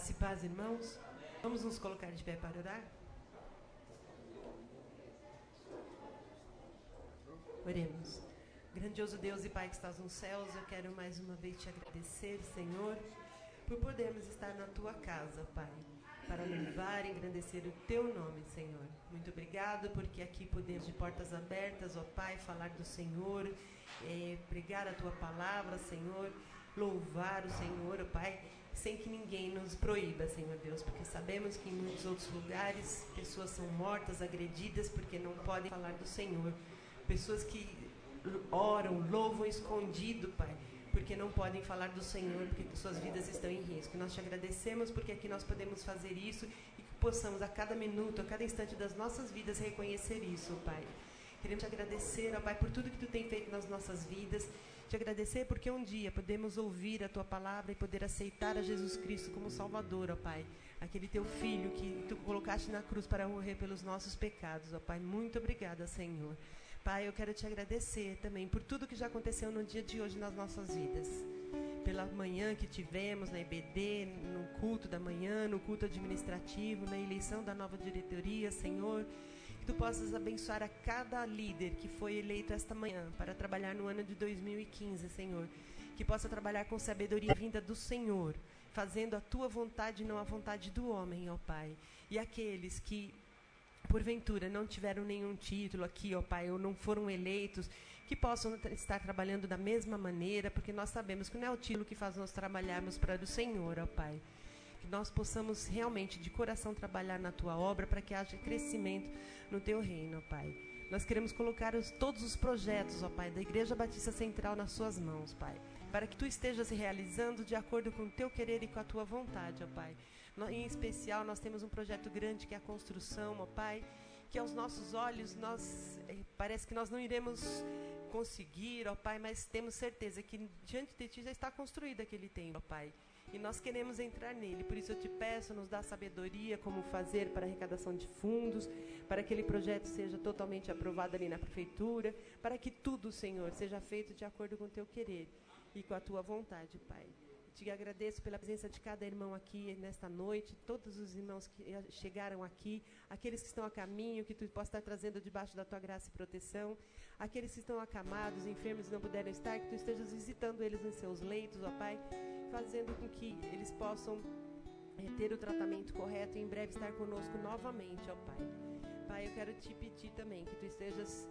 Graça e paz, irmãos. Vamos nos colocar de pé para orar? Oremos. Grandioso Deus e Pai que estás nos céus, eu quero mais uma vez te agradecer, Senhor, por podermos estar na tua casa, Pai, para louvar e engrandecer o teu nome, Senhor. Muito obrigado porque aqui podemos de portas abertas, ó Pai, falar do Senhor, pregar a tua palavra, Senhor, louvar o Senhor, ó Pai, sem que ninguém nos proíba, Senhor Deus, porque sabemos que em muitos outros lugares pessoas são mortas, agredidas, porque não podem falar do Senhor. Pessoas que oram, louvam escondido, Pai, porque não podem falar do Senhor, porque suas vidas estão em risco. Nós te agradecemos porque aqui nós podemos fazer isso e que possamos a cada minuto, a cada instante das nossas vidas reconhecer isso, Pai. Queremos te agradecer, ó Pai, por tudo que tu tem feito nas nossas vidas. Te agradecer porque um dia podemos ouvir a tua palavra e poder aceitar a Jesus Cristo como Salvador, ó Pai. Aquele teu Filho que tu colocaste na cruz para morrer pelos nossos pecados, ó Pai. Muito obrigada, Senhor. Pai, eu quero te agradecer também por tudo que já aconteceu no dia de hoje nas nossas vidas. Pela manhã que tivemos na EBD, no culto da manhã, no culto administrativo, na eleição da nova diretoria, Senhor. Que tu possas abençoar a cada líder que foi eleito esta manhã para trabalhar no ano de 2015, Senhor. Que possa trabalhar com sabedoria vinda do Senhor, fazendo a tua vontade e não a vontade do homem, ó Pai. E aqueles que porventura não tiveram nenhum título aqui, ó Pai, ou não foram eleitos, que possam estar trabalhando da mesma maneira, porque nós sabemos que não é o título que faz nós trabalharmos para o Senhor, ó Pai. Que nós possamos realmente de coração trabalhar na tua obra para que haja crescimento no teu reino, ó Pai. Nós queremos colocar todos os projetos, ó Pai, da Igreja Batista Central nas suas mãos, Pai, para que tu estejas realizando de acordo com o teu querer e com a tua vontade, ó Pai. Em especial, nós temos um projeto grande que é a construção, ó Pai, que aos nossos olhos parece que nós não iremos conseguir, ó Pai, mas temos certeza que diante de Ti já está construído aquele templo, ó Pai. E nós queremos entrar nele, por isso eu te peço, nos dá sabedoria como fazer para a arrecadação de fundos, para que aquele projeto seja totalmente aprovado ali na prefeitura, para que tudo, Senhor, seja feito de acordo com o teu querer e com a tua vontade, Pai. Te agradeço pela presença de cada irmão aqui nesta noite, todos os irmãos que chegaram aqui, aqueles que estão a caminho, que tu possa estar trazendo debaixo da tua graça e proteção, aqueles que estão acamados, enfermos e não puderam estar, que tu estejas visitando eles em seus leitos, ó Pai, fazendo com que eles possam ter o tratamento correto e em breve estar conosco novamente, ó Pai. Pai, eu quero te pedir também que tu estejas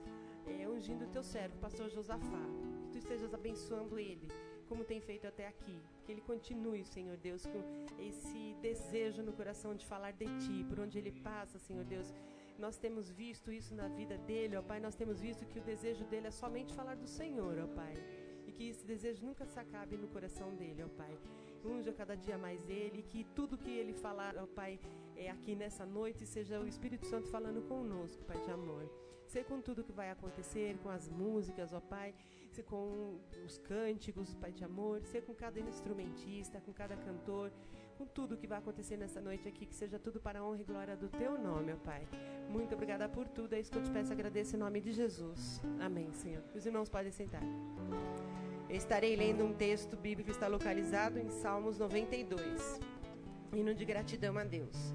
ungindo o teu servo, pastor Josafá, que tu estejas abençoando ele, como tem feito até aqui, que ele continue, Senhor Deus, com esse desejo no coração de falar de Ti, por onde ele passa, Senhor Deus. Nós temos visto isso na vida dele, ó Pai, nós temos visto que o desejo dele é somente falar do Senhor, ó Pai, e que esse desejo nunca se acabe no coração dele, ó Pai. Unja cada dia mais ele, que tudo que ele falar, ó Pai, aqui nessa noite, seja o Espírito Santo falando conosco, Pai de amor. Ser com tudo que vai acontecer, com as músicas, ó Pai, ser com os cânticos, Pai de amor, ser com cada instrumentista, com cada cantor, com tudo que vai acontecer nessa noite aqui, que seja tudo para a honra e glória do Teu nome, ó Pai. Muito obrigada por tudo, é isso que eu te peço e agradeço em nome de Jesus. Amém, Senhor. Os irmãos podem sentar. Eu estarei lendo um texto bíblico que está localizado em Salmos 92, hino de gratidão a Deus.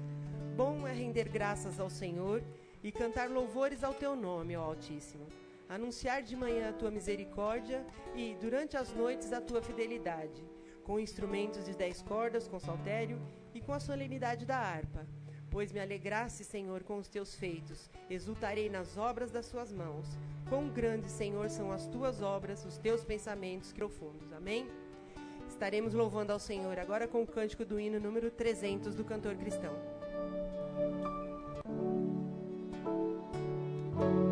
Bom é render graças ao Senhor e cantar louvores ao Teu nome, ó Altíssimo. Anunciar de manhã a Tua misericórdia e, durante as noites, a Tua fidelidade, com instrumentos de 10 cordas, com saltério e com a solenidade da harpa. Pois me alegrasse, Senhor, com os Teus feitos, exultarei nas obras das Suas mãos. Quão grandes, Senhor, são as Tuas obras, os Teus pensamentos profundos. Amém? Estaremos louvando ao Senhor agora com o cântico do hino número 300 do cantor cristão. Yeah.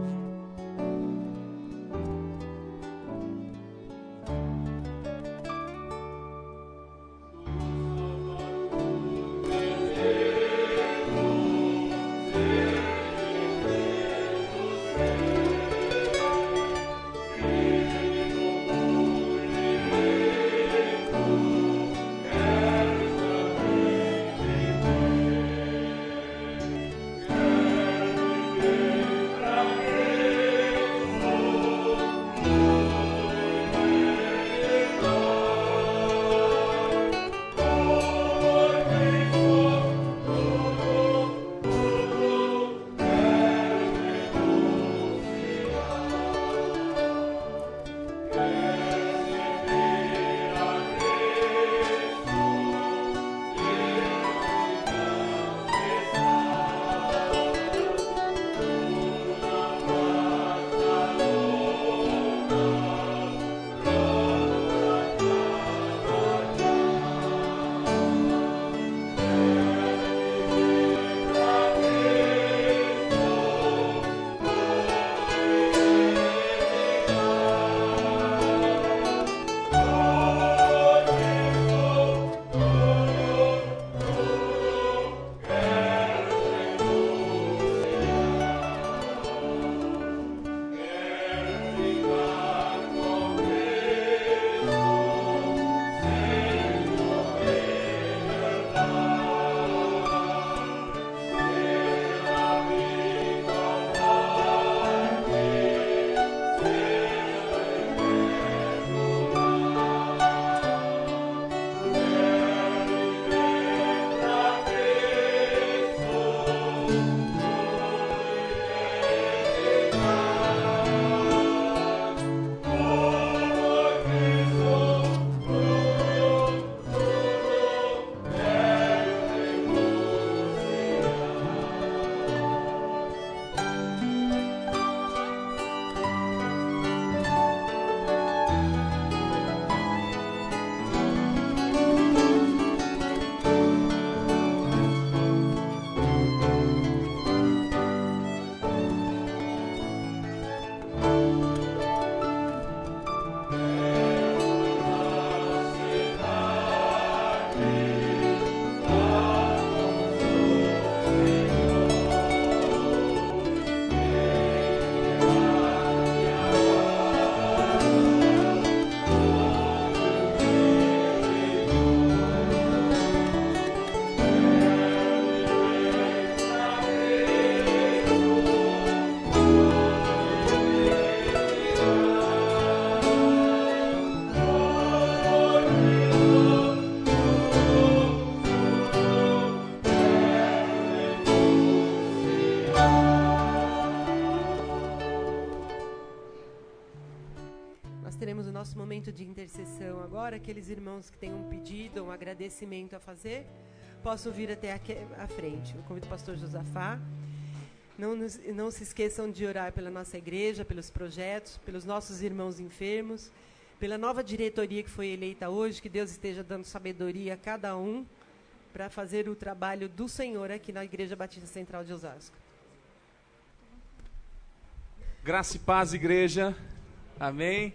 Teremos o nosso momento de intercessão agora. Aqueles irmãos que têm um pedido, um agradecimento a fazer, possam vir até aqui à frente. Eu convido o pastor Josafá. Não se esqueçam de orar pela nossa igreja, pelos projetos, pelos nossos irmãos enfermos, pela nova diretoria que foi eleita hoje, que Deus esteja dando sabedoria a cada um para fazer o trabalho do Senhor aqui na Igreja Batista Central de Osasco. Graça e paz, igreja. Amém.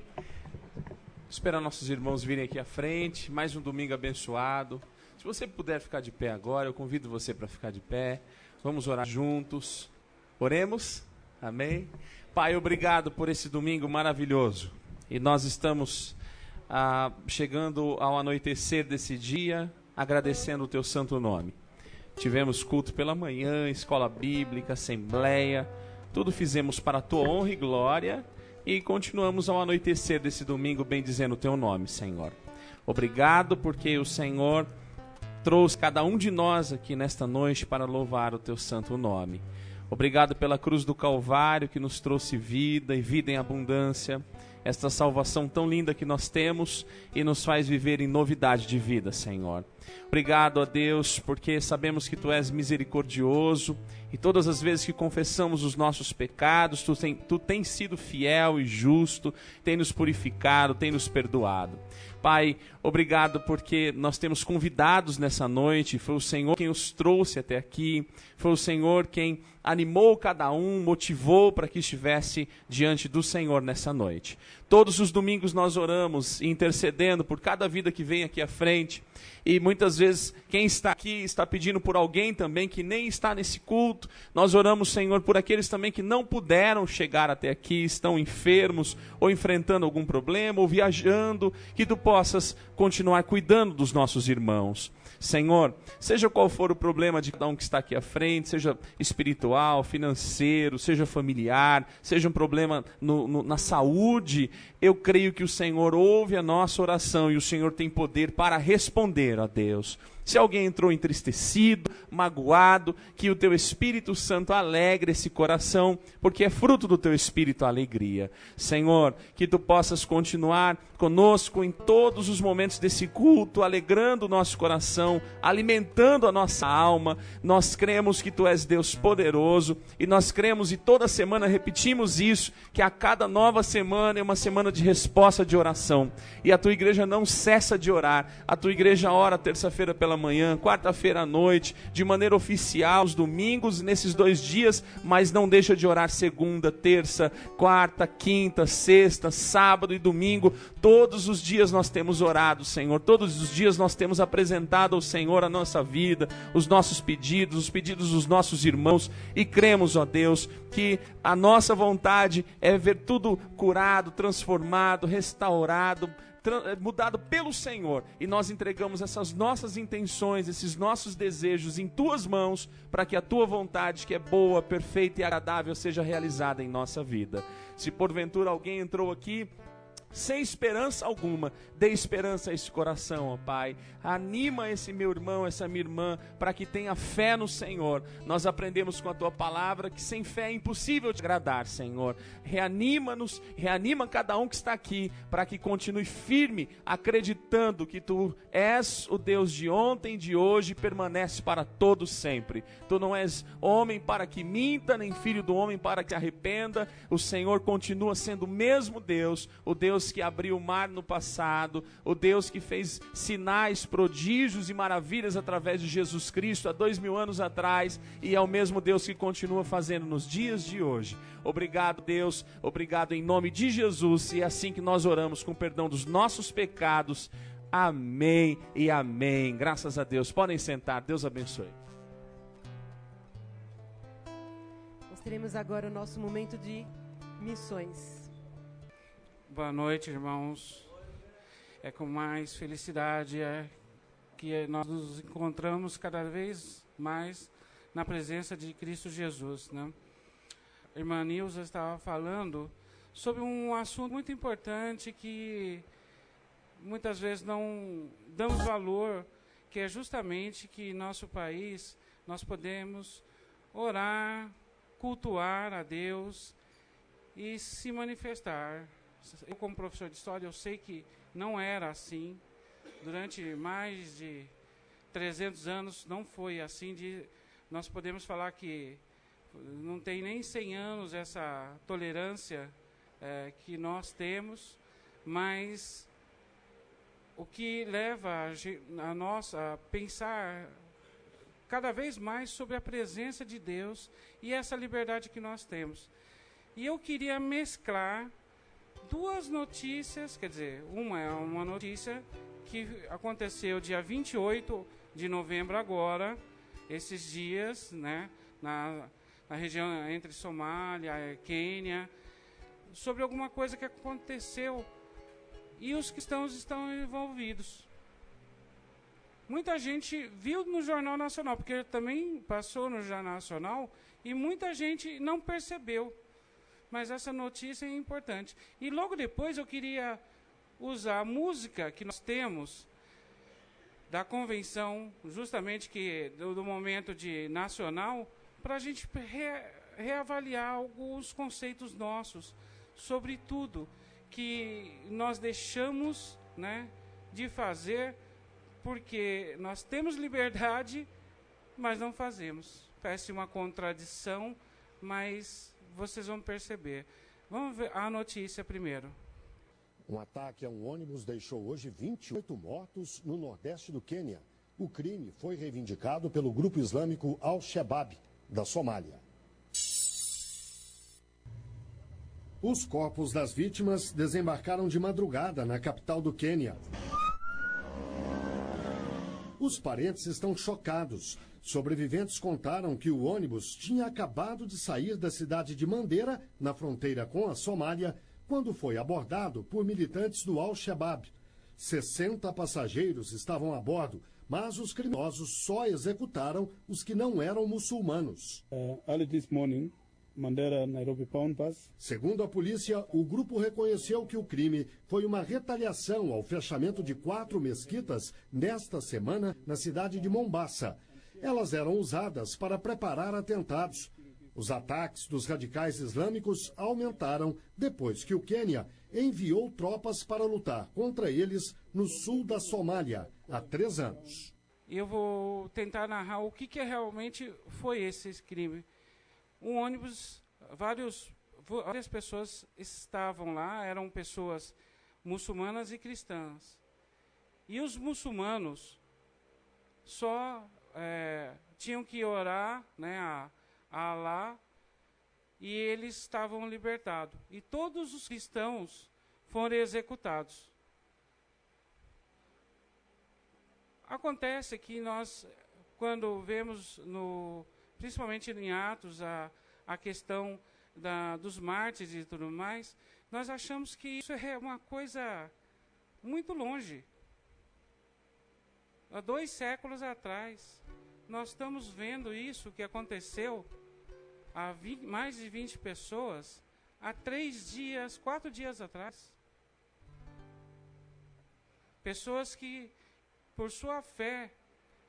Esperar nossos irmãos virem aqui à frente. Mais um domingo abençoado. Se você puder ficar de pé agora, eu convido você para ficar de pé. Vamos orar juntos. Oremos. Amém. Pai, obrigado por esse domingo maravilhoso. E nós estamos chegando ao anoitecer desse dia, agradecendo o teu santo nome. Tivemos culto pela manhã, escola bíblica, assembleia. Tudo fizemos para a tua honra e glória. E continuamos ao anoitecer desse domingo bendizendo o teu nome, Senhor. Obrigado porque o Senhor trouxe cada um de nós aqui nesta noite para louvar o teu santo nome. Obrigado pela cruz do Calvário que nos trouxe vida e vida em abundância. Esta salvação tão linda que nós temos e nos faz viver em novidade de vida, Senhor. Obrigado a Deus, porque sabemos que Tu és misericordioso e todas as vezes que confessamos os nossos pecados, Tu tens sido fiel e justo, tem nos purificado, tem nos perdoado. Pai, obrigado porque nós temos convidados nessa noite, foi o Senhor quem os trouxe até aqui, foi o Senhor quem animou cada um, motivou para que estivesse diante do Senhor nessa noite. Todos os domingos nós oramos, intercedendo por cada vida que vem aqui à frente, e muitas vezes quem está aqui está pedindo por alguém também que nem está nesse culto. Nós oramos, Senhor, por aqueles também que não puderam chegar até aqui, estão enfermos ou enfrentando algum problema ou viajando, que Tu possas continuar cuidando dos nossos irmãos. Senhor, seja qual for o problema de cada um que está aqui à frente, seja espiritual, financeiro, seja familiar, seja um problema na saúde, eu creio que o Senhor ouve a nossa oração e o Senhor tem poder para responder a Deus. Se alguém entrou entristecido, magoado, que o Teu Espírito Santo alegre esse coração, porque é fruto do Teu Espírito a alegria. Senhor, que Tu possas continuar conosco em todos os momentos desse culto, alegrando o nosso coração, alimentando a nossa alma. Nós cremos que Tu és Deus poderoso e nós cremos e toda semana repetimos isso, que a cada nova semana é uma semana de resposta de oração. E a Tua igreja não cessa de orar. A Tua igreja ora terça-feira pela manhã, quarta-feira à noite, de maneira oficial, os domingos, nesses 2 dias, mas não deixa de orar segunda, terça, quarta, quinta, sexta, sábado e domingo. Todos os dias nós temos orado, Senhor, todos os dias nós temos apresentado ao Senhor a nossa vida, os nossos pedidos, os pedidos dos nossos irmãos, e cremos, ó Deus, que a nossa vontade é ver tudo curado, transformado, restaurado, mudado pelo Senhor, e nós entregamos essas nossas intenções, esses nossos desejos em Tuas mãos, para que a Tua vontade, que é boa, perfeita e agradável, seja realizada em nossa vida. Se porventura alguém entrou aqui sem esperança alguma. Dê esperança a esse coração, ó Pai. Anima esse meu irmão, essa minha irmã, para que tenha fé no Senhor. Nós aprendemos com a Tua palavra que sem fé é impossível te agradar, Senhor. Reanima-nos, reanima cada um que está aqui, para que continue firme, acreditando que Tu és o Deus de ontem, de hoje, e permanece para todos sempre. Tu não és homem para que minta, nem filho do homem para que se arrependa. O Senhor continua sendo o mesmo Deus, o Deus que abriu o mar no passado, o Deus que fez sinais, prodígios e maravilhas através de Jesus Cristo há 2000 anos atrás, e é o mesmo Deus que continua fazendo nos dias de hoje. Obrigado, Deus, obrigado em nome de Jesus, e é assim que nós oramos, com perdão dos nossos pecados. Amém e amém. Graças a Deus. Podem sentar. Deus abençoe. Nós teremos agora o nosso momento de missões. Boa noite, irmãos. É com mais felicidade que nós nos encontramos cada vez mais na presença de Cristo Jesus, né? A irmã Nilza estava falando sobre um assunto muito importante que muitas vezes não damos valor, que é justamente que em nosso país nós podemos orar, cultuar a Deus e se manifestar. Eu, como professor de história, eu sei que não era assim. Durante mais de 300 anos não foi assim. Nós podemos falar que não tem nem 100 anos essa tolerância que nós temos, mas o que leva a nós a pensar cada vez mais sobre a presença de Deus e essa liberdade que nós temos. E eu queria mesclar duas notícias, quer dizer, uma é uma notícia que aconteceu dia 28 de novembro agora, esses dias, né, na região entre Somália e Quênia, sobre alguma coisa que aconteceu e os cristãos estão envolvidos. Muita gente viu no Jornal Nacional, porque também passou no Jornal Nacional, e muita gente não percebeu. Mas essa notícia é importante. E logo depois eu queria usar a música que nós temos da convenção, justamente que do momento de nacional, para a gente reavaliar alguns conceitos nossos sobre tudo que nós deixamos, né, de fazer, porque nós temos liberdade, mas não fazemos. Parece uma contradição, mas vocês vão perceber. Vamos ver a notícia primeiro. Um ataque a um ônibus deixou hoje 28 mortos no nordeste do Quênia. O crime foi reivindicado pelo grupo islâmico Al-Shabaab, da Somália. Os corpos das vítimas desembarcaram de madrugada na capital do Quênia. Os parentes estão chocados. Sobreviventes contaram que o ônibus tinha acabado de sair da cidade de Mandera, na fronteira com a Somália, quando foi abordado por militantes do Al-Shabaab. 60 passageiros estavam a bordo, mas os criminosos só executaram os que não eram muçulmanos. Early this morning, Mandera-Nairobi-Pound bus. Segundo a polícia, o grupo reconheceu que o crime foi uma retaliação ao fechamento de 4 mesquitas nesta semana na cidade de Mombasa. Elas eram usadas para preparar atentados. Os ataques dos radicais islâmicos aumentaram depois que o Quênia enviou tropas para lutar contra eles no sul da Somália há 3 anos. Eu vou tentar narrar o que realmente foi esse crime. Um ônibus, várias pessoas estavam lá, eram pessoas muçulmanas e cristãs. E os muçulmanos só tinham que orar, né, a Alá, e eles estavam libertados. E todos os cristãos foram executados. Acontece que nós, quando vemos, principalmente em Atos, a questão dos mártires e tudo mais, nós achamos que isso é uma coisa muito longe. Há 2 séculos atrás, nós estamos vendo isso que aconteceu a mais de 20 pessoas há 4 dias atrás. Pessoas que, por sua fé,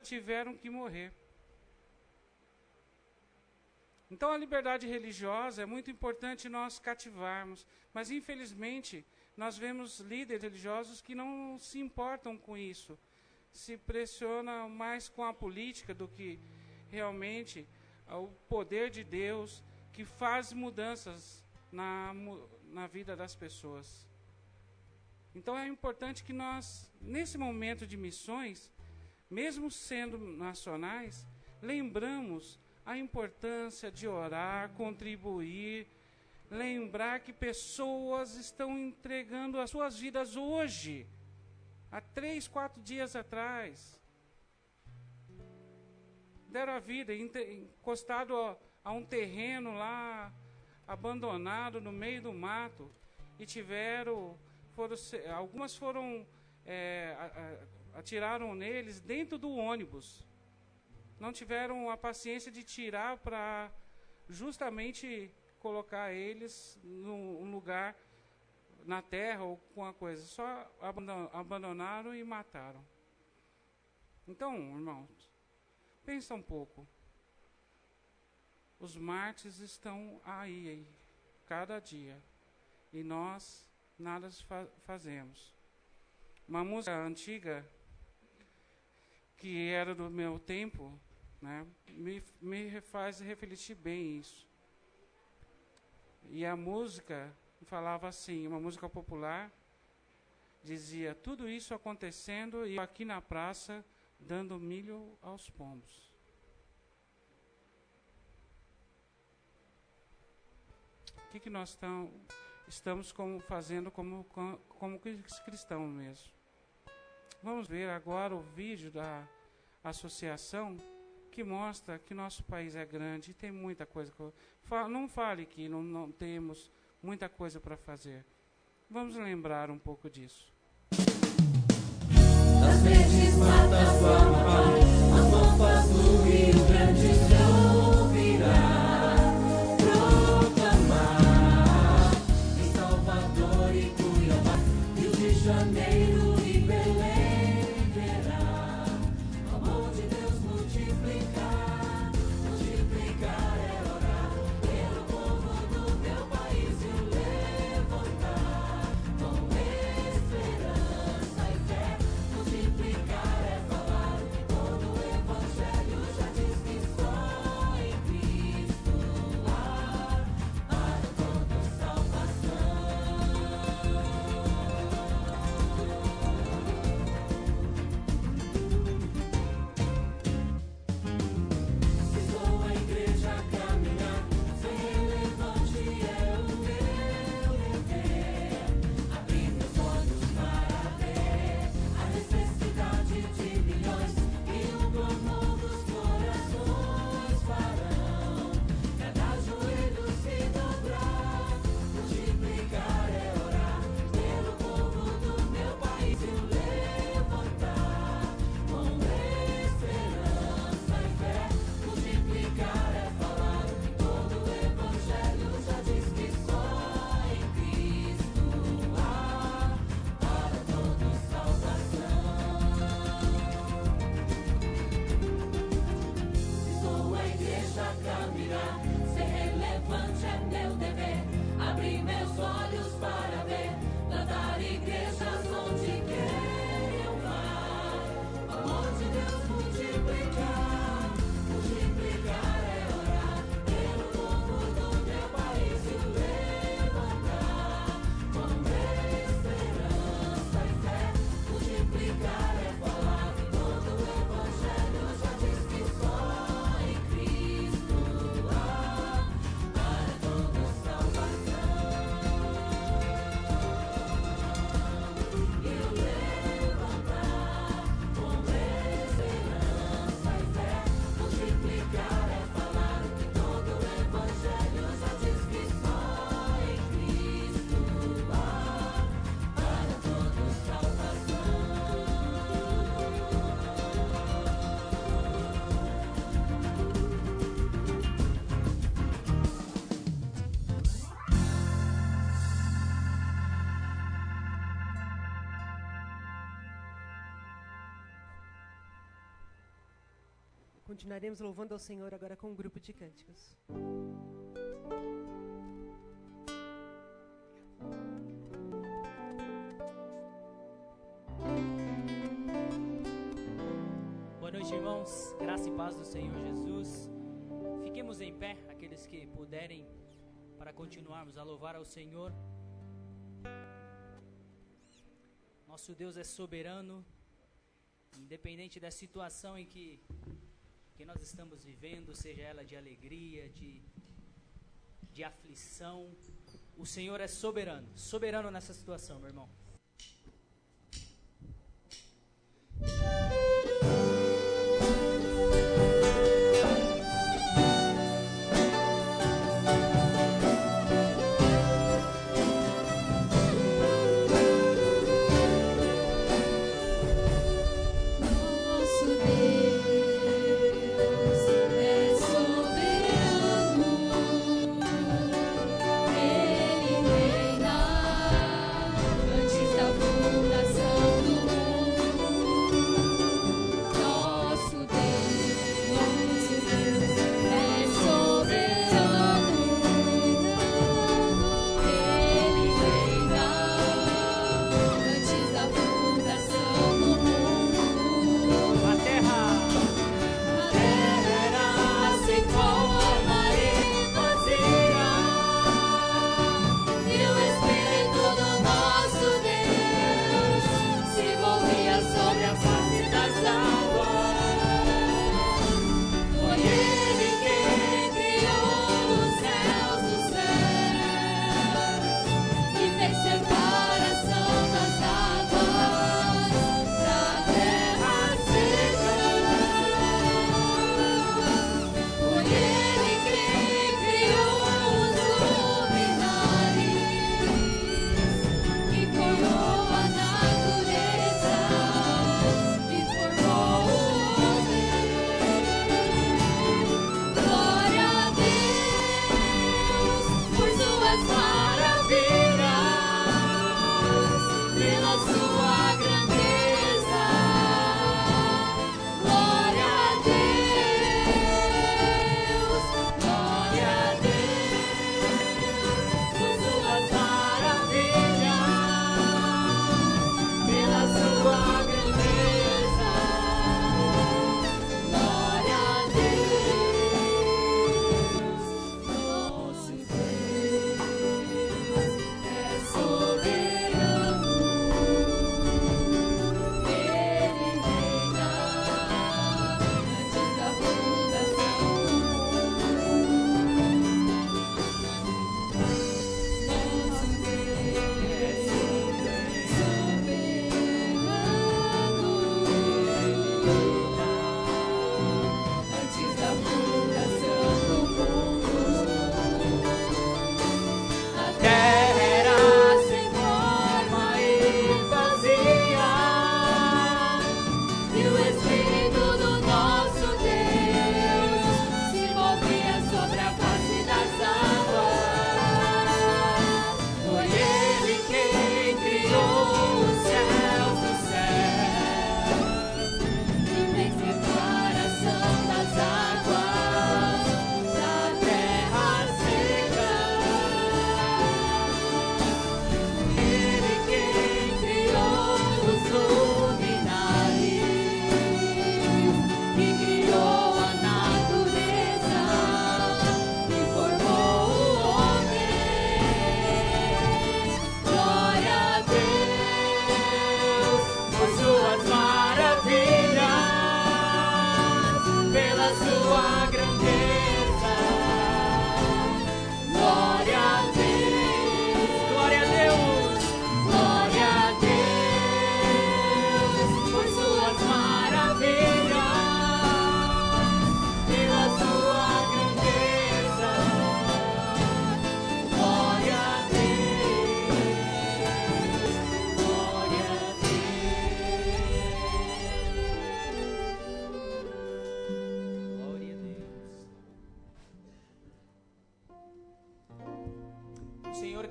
tiveram que morrer. Então, a liberdade religiosa é muito importante nós cativarmos, mas, infelizmente, nós vemos líderes religiosos que não se importam com isso, se pressionam mais com a política do que realmente o poder de Deus que faz mudanças na vida das pessoas. Então, é importante que nós, nesse momento de missões, mesmo sendo nacionais, lembramos a importância de orar, contribuir, lembrar que pessoas estão entregando as suas vidas hoje, há 3, 4 dias atrás. Deram a vida encostado a um terreno lá, abandonado no meio do mato, e algumas foram, atiraram neles dentro do ônibus. Não tiveram a paciência de tirar para justamente colocar eles num lugar na terra ou com a coisa. Só abandonaram e mataram. Então, irmãos, pensa um pouco. Os mártires estão aí, cada dia. E nós nada fazemos. Uma música antiga, que era do meu tempo, né, me faz refletir bem isso. E a música falava assim, uma música popular, dizia: tudo isso acontecendo e eu aqui na praça dando milho aos pombos. O que nós estamos fazendo como cristãos mesmo? Vamos ver agora o vídeo da associação que mostra que nosso país é grande e tem muita coisa. Não fale que não temos muita coisa para fazer. Vamos lembrar um pouco disso. Das verdes matas do Amapá, as pompas do Rio Grande se ouvirá proclamar em Salvador e Cuiabá, Rio de Janeiro e Belém verá o amor de Deus multiplicar. Multiplicar é orar pelo povo do meu país e o levantar com esperança e fé. Multiplicar é falar, todo o evangelho já diz que só continuaremos louvando ao Senhor agora com um grupo de cânticos. Boa noite, irmãos. Graça e paz do Senhor Jesus. Fiquemos em pé, aqueles que puderem, para continuarmos a louvar ao Senhor. Nosso Deus é soberano, independente da situação em que nós estamos vivendo, seja ela de alegria, de aflição. O Senhor é soberano, soberano nessa situação, meu irmão.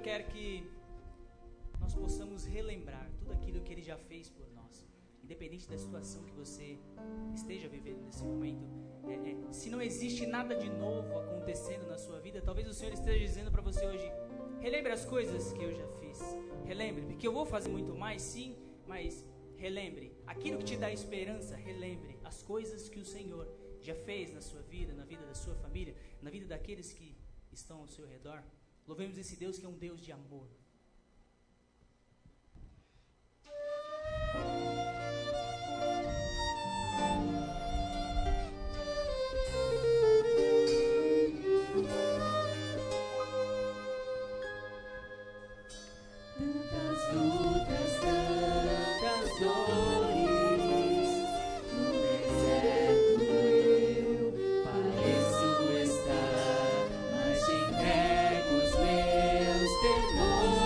Quer que nós possamos relembrar tudo aquilo que Ele já fez por nós. independente da situação que você esteja vivendo nesse momento, se não existe nada de novo acontecendo na sua vida, talvez o Senhor esteja dizendo para você hoje: relembre as coisas que eu já fiz, relembre, porque eu vou fazer muito mais, sim, mas relembre aquilo que te dá esperança, relembre as coisas que o Senhor já fez na sua vida, na vida da sua família, na vida daqueles que estão ao seu redor. Louvemos esse Deus que é um Deus de amor. Tantas lutas, tantas dores, no deserto eu pareço estar, mas te entrego os meus temores.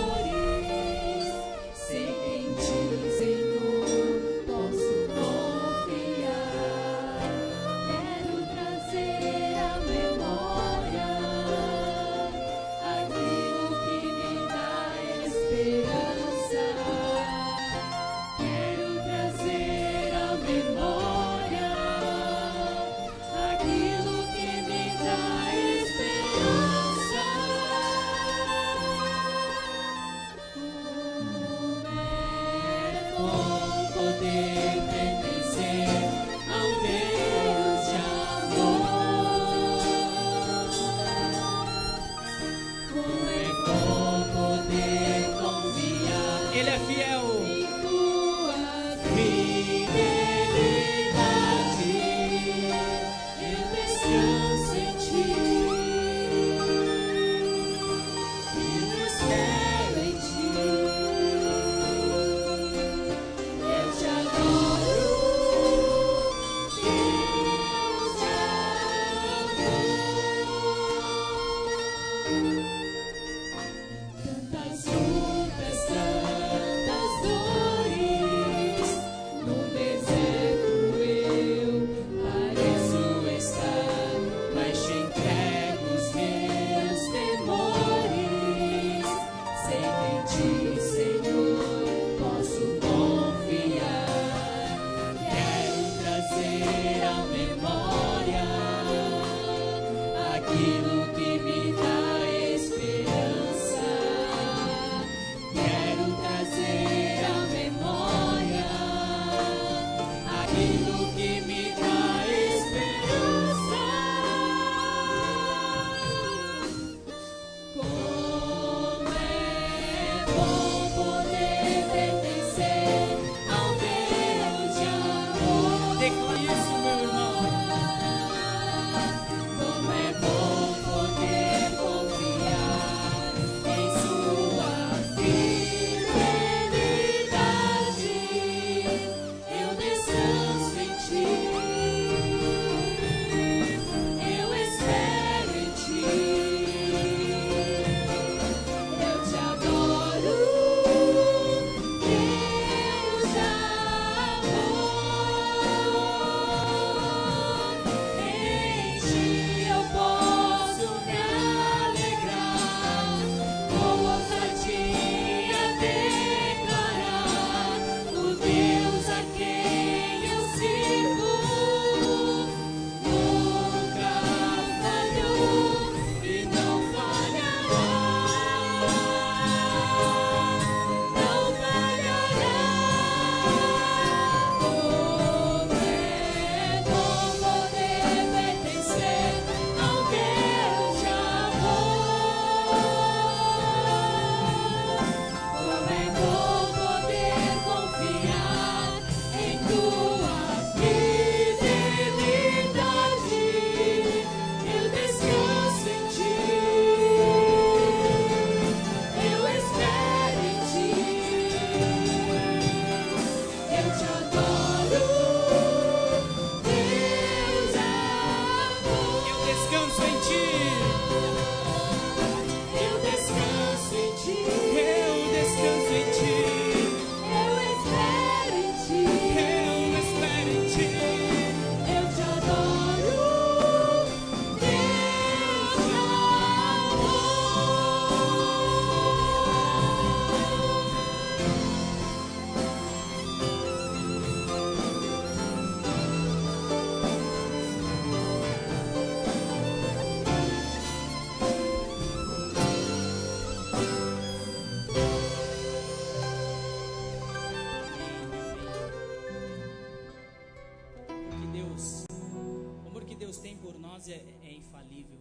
nós é infalível.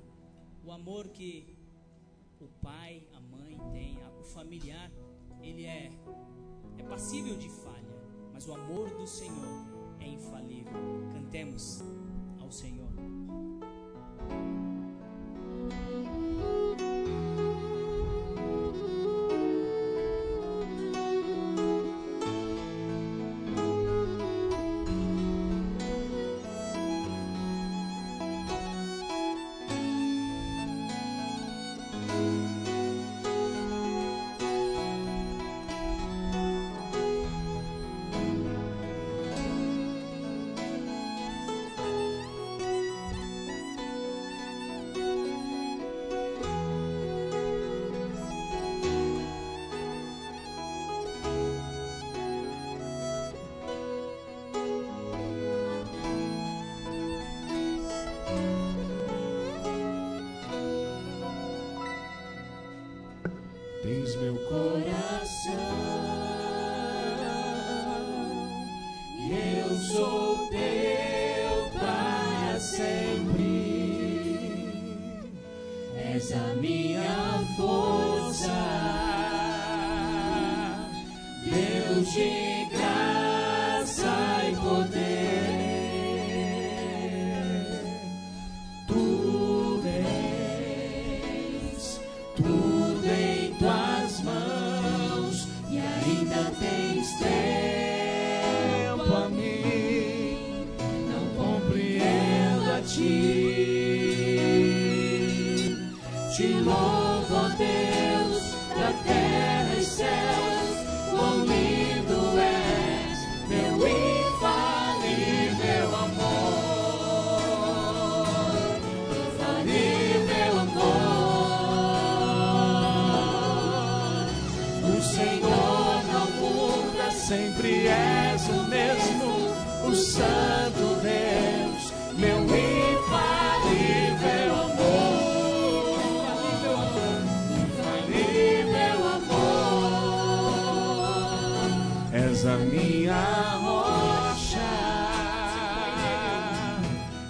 O amor que o pai, a mãe tem, o familiar, ele é passível de falha, mas o amor do Senhor é infalível. Cantemos ao Senhor. Tens meu coração e eu sou teu para sempre. És a minha força, Deus de graça e poder. Tu tens tudo em tuas mãos e ainda tens tempo a mim. Não compreendo a ti. Te louvo, ó Deus, da terra e céus, quão lindo és, meu infalível amor, infalível amor. O Senhor não muda, sempre és o mesmo, o Santo Deus, meu infalível amor. És a minha rocha,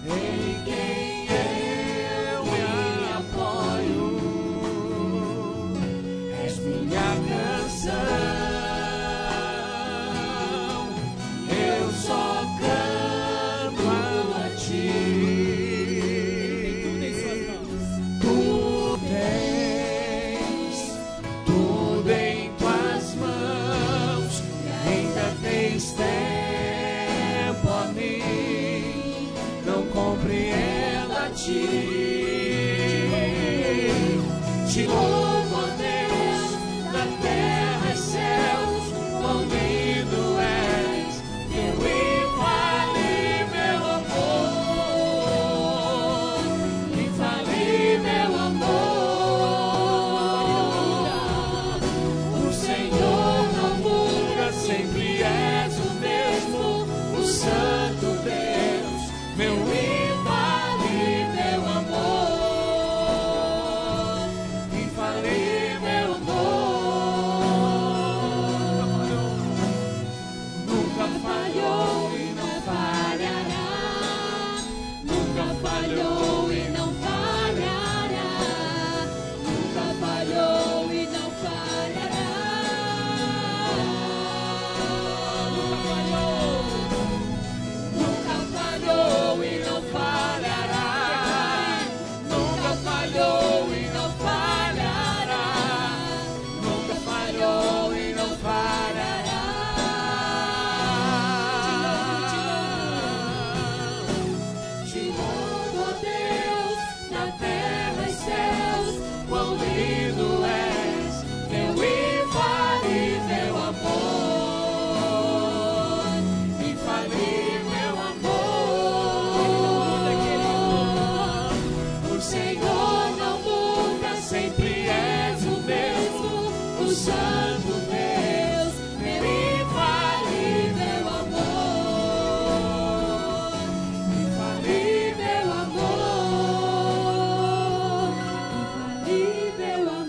em quem eu me apoio. És minha canção, eu só canto a ti. Tu tens tudo em tuas mãos, tens tempo a mim, não compreendo a ti. Te louvo, ó Deus, da terra e céus, quão lindo és, meu infalível amor, infalível amor. O Senhor não muda, sempre és o mesmo, o Santo Deus, meu infalível amor, infalível amor. Nunca falhou e não falhará, nunca falhou e não falhará, nunca falhou e não falhará. Nunca falhou e não falhará, nunca falhou e não falhará, nunca falhou e não falhará. Te louvo, ó Deus, na terra e céus, quão lindo és, meu infalível amor, infalível amor. O Senhor não muda, sempre és o mesmo, o Santo Deus, meu infalível amor, infalível amor, infalível amor.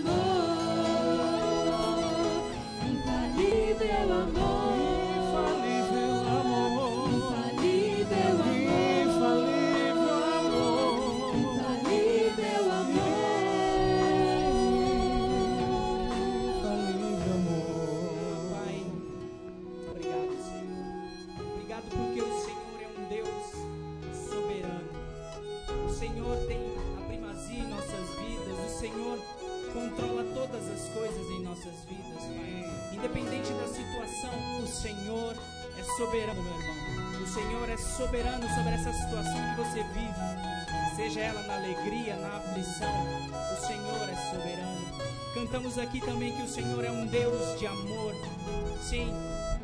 Senhor controla todas as coisas em nossas vidas, Pai. Independente da situação, o Senhor é soberano, meu irmão. O Senhor é soberano sobre essa situação que você vive, seja ela na alegria, na aflição. O Senhor é soberano. Cantamos aqui também que o Senhor é um Deus de amor. Sim,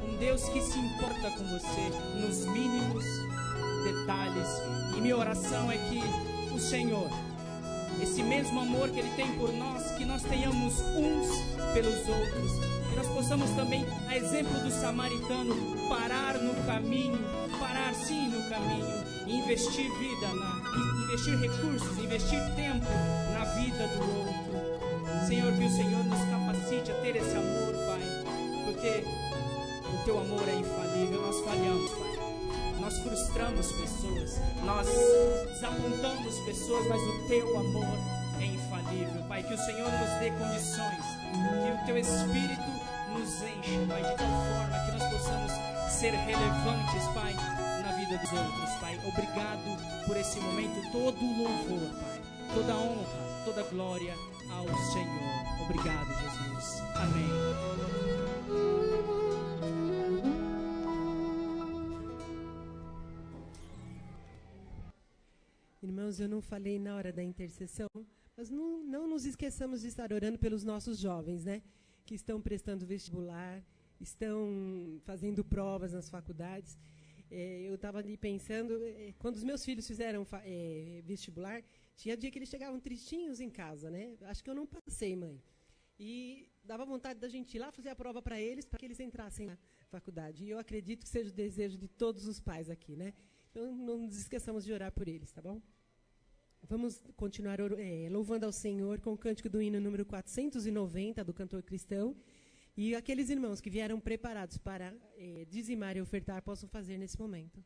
um Deus que se importa com você nos mínimos detalhes. E minha oração é que o Senhor, esse mesmo amor que Ele tem por nós, que nós tenhamos uns pelos outros, que nós possamos também, a exemplo do samaritano, parar no caminho, parar sim no caminho, e investir vida, investir recursos, investir tempo na vida do outro. Senhor, que o Senhor nos capacite a ter esse amor, Pai, porque o Teu amor é infalível. Nós falhamos, Pai. Nós frustramos pessoas, nós desapontamos pessoas, mas o Teu amor é infalível, Pai. Que o Senhor nos dê condições, que o Teu Espírito nos encha, Pai, de tal forma que nós possamos ser relevantes, Pai, na vida dos outros, Pai. Obrigado por esse momento, todo o louvor, Pai, toda a honra, toda a glória ao Senhor. Obrigado, Jesus. Amém. Irmãos, eu não falei na hora da intercessão, mas não nos esqueçamos de estar orando pelos nossos jovens, né? Que estão prestando vestibular, estão fazendo provas nas faculdades. Eu estava ali pensando, quando os meus filhos fizeram vestibular, tinha dia que eles chegavam tristinhos em casa, né? Acho que eu não passei, mãe. E dava vontade da gente ir lá fazer a prova para que eles entrassem na faculdade. E eu acredito que seja o desejo de todos os pais aqui, né? Então, não nos esqueçamos de orar por eles, tá bom? Vamos continuar louvando ao Senhor com o cântico do hino número 490, do cantor cristão. E aqueles irmãos que vieram preparados para dizimar e ofertar, possam fazer nesse momento.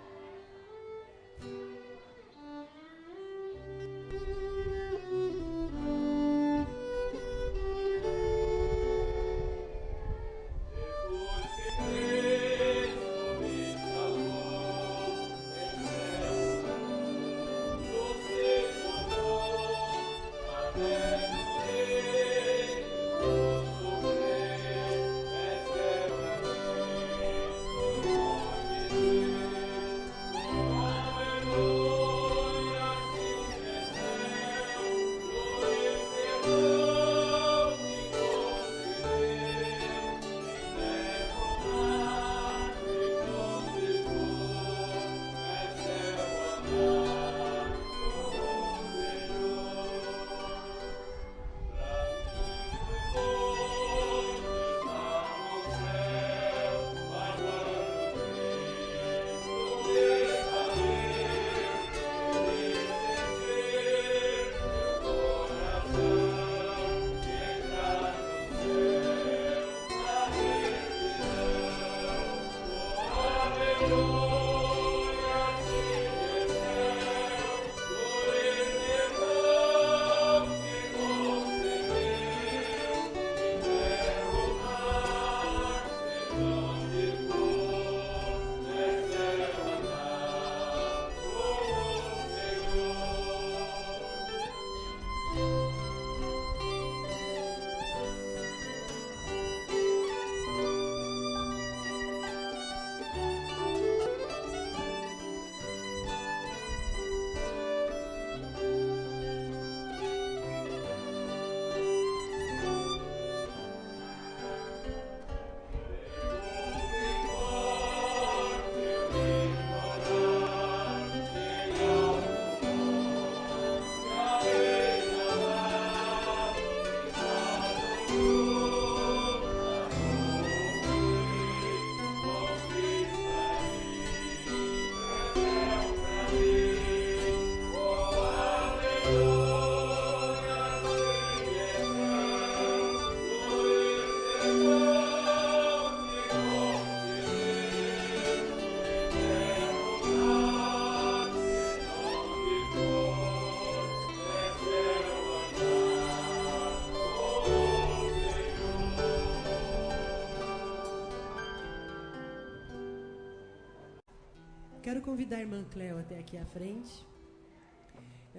Quero convidar a irmã Cléo até aqui à frente.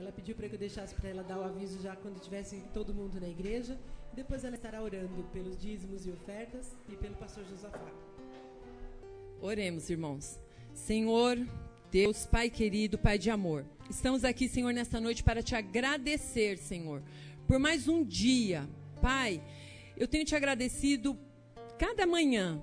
Ela pediu para que eu deixasse para ela dar o aviso já quando tivesse todo mundo na igreja. Depois ela estará orando pelos dízimos e ofertas e pelo pastor Josafá. Oremos, irmãos. Senhor, Deus, Pai querido, Pai de amor. Estamos aqui, Senhor, nesta noite para te agradecer, Senhor, por mais um dia. Pai, eu tenho te agradecido cada manhã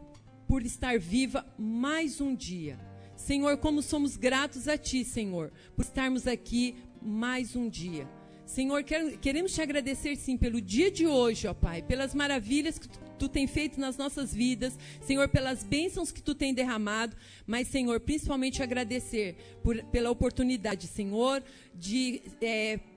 por estar viva mais um dia. Senhor, como somos gratos a Ti, Senhor, por estarmos aqui mais um dia. Senhor, queremos te agradecer, sim, pelo dia de hoje, ó Pai, pelas maravilhas que Tu tem feito nas nossas vidas, Senhor, pelas bênçãos que Tu tem derramado, mas, Senhor, principalmente agradecer pela oportunidade, Senhor, de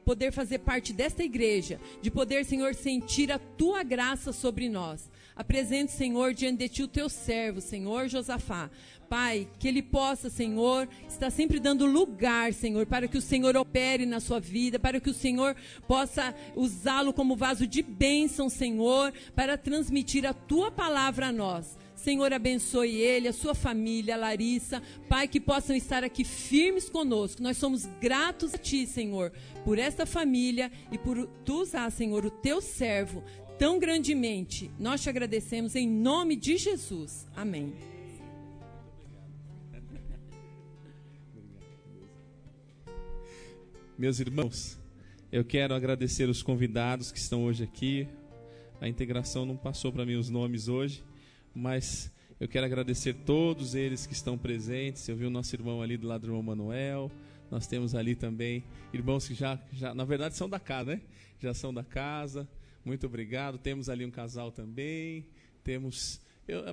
poder fazer parte desta igreja, de poder, Senhor, sentir a Tua graça sobre nós. Apresente, Senhor, diante de Ti o Teu servo, Senhor Josafá. Pai, que ele possa, Senhor, estar sempre dando lugar, Senhor, para que o Senhor opere na sua vida, para que o Senhor possa usá-lo como vaso de bênção, Senhor, para transmitir a Tua palavra a nós. Senhor, abençoe ele, a sua família, a Larissa. Pai, que possam estar aqui firmes conosco. Nós somos gratos a Ti, Senhor, por esta família e por Tu usar, Senhor, o Teu servo tão grandemente. Nós te agradecemos em nome de Jesus. Amém. Meus irmãos, eu quero agradecer os convidados que estão hoje aqui. A integração não passou para mim os nomes hoje, mas eu quero agradecer todos eles que estão presentes. Eu vi o nosso irmão ali do lado do irmão Manuel. Nós temos ali também irmãos que já na verdade são da casa, né? Já são da casa. Muito obrigado. Temos ali um casal também. Temos...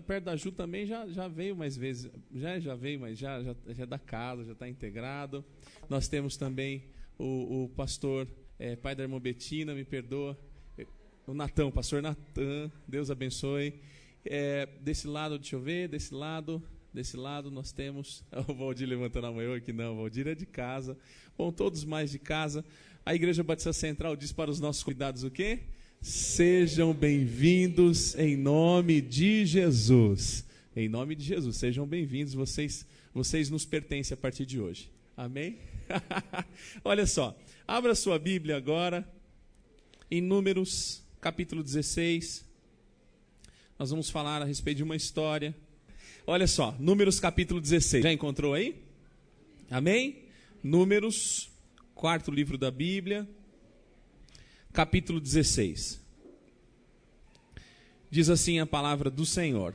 perto da Ju também já veio mais vezes. Já veio, mas já é da casa, já está integrado. Nós temos também o pastor, pai da irmã Betina, me perdoa. O Natão, pastor Natan, Deus abençoe. Desse lado, deixa eu ver, desse lado nós temos o Valdir levantando a mão aqui, não, o Valdir é de casa. Bom, todos mais de casa. A Igreja Batista Central diz para os nossos convidados o quê? Sejam bem-vindos em nome de Jesus. Em nome de Jesus, sejam bem-vindos, vocês nos pertencem a partir de hoje. Amém? Olha só, abra sua Bíblia agora em Números capítulo 16. Nós vamos falar a respeito de uma história. Olha só, Números capítulo 16. Já encontrou aí? Amém? Números, quarto livro da Bíblia, capítulo 16. Diz assim a palavra do Senhor.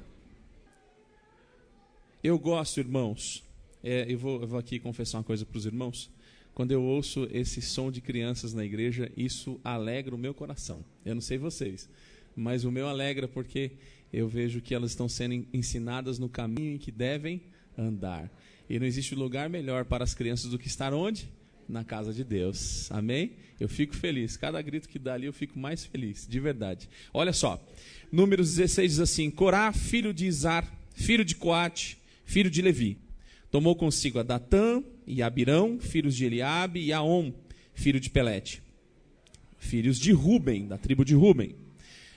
Eu gosto, irmãos, eu vou aqui confessar uma coisa para os irmãos. Quando eu ouço esse som de crianças na igreja, isso alegra o meu coração. Eu não sei vocês, mas o meu alegra porque eu vejo que elas estão sendo ensinadas no caminho em que devem andar. E não existe lugar melhor para as crianças do que estar onde? Na casa de Deus. Amém? Eu fico feliz. Cada grito que dá ali eu fico mais feliz, de verdade. Olha só, Números 16 diz assim: Corá, filho de Izar, filho de Coate, filho de Levi, tomou consigo a Datã e Abirão, filhos de Eliabe, e Aom, filho de Pelete, filhos de Ruben, da tribo de Ruben.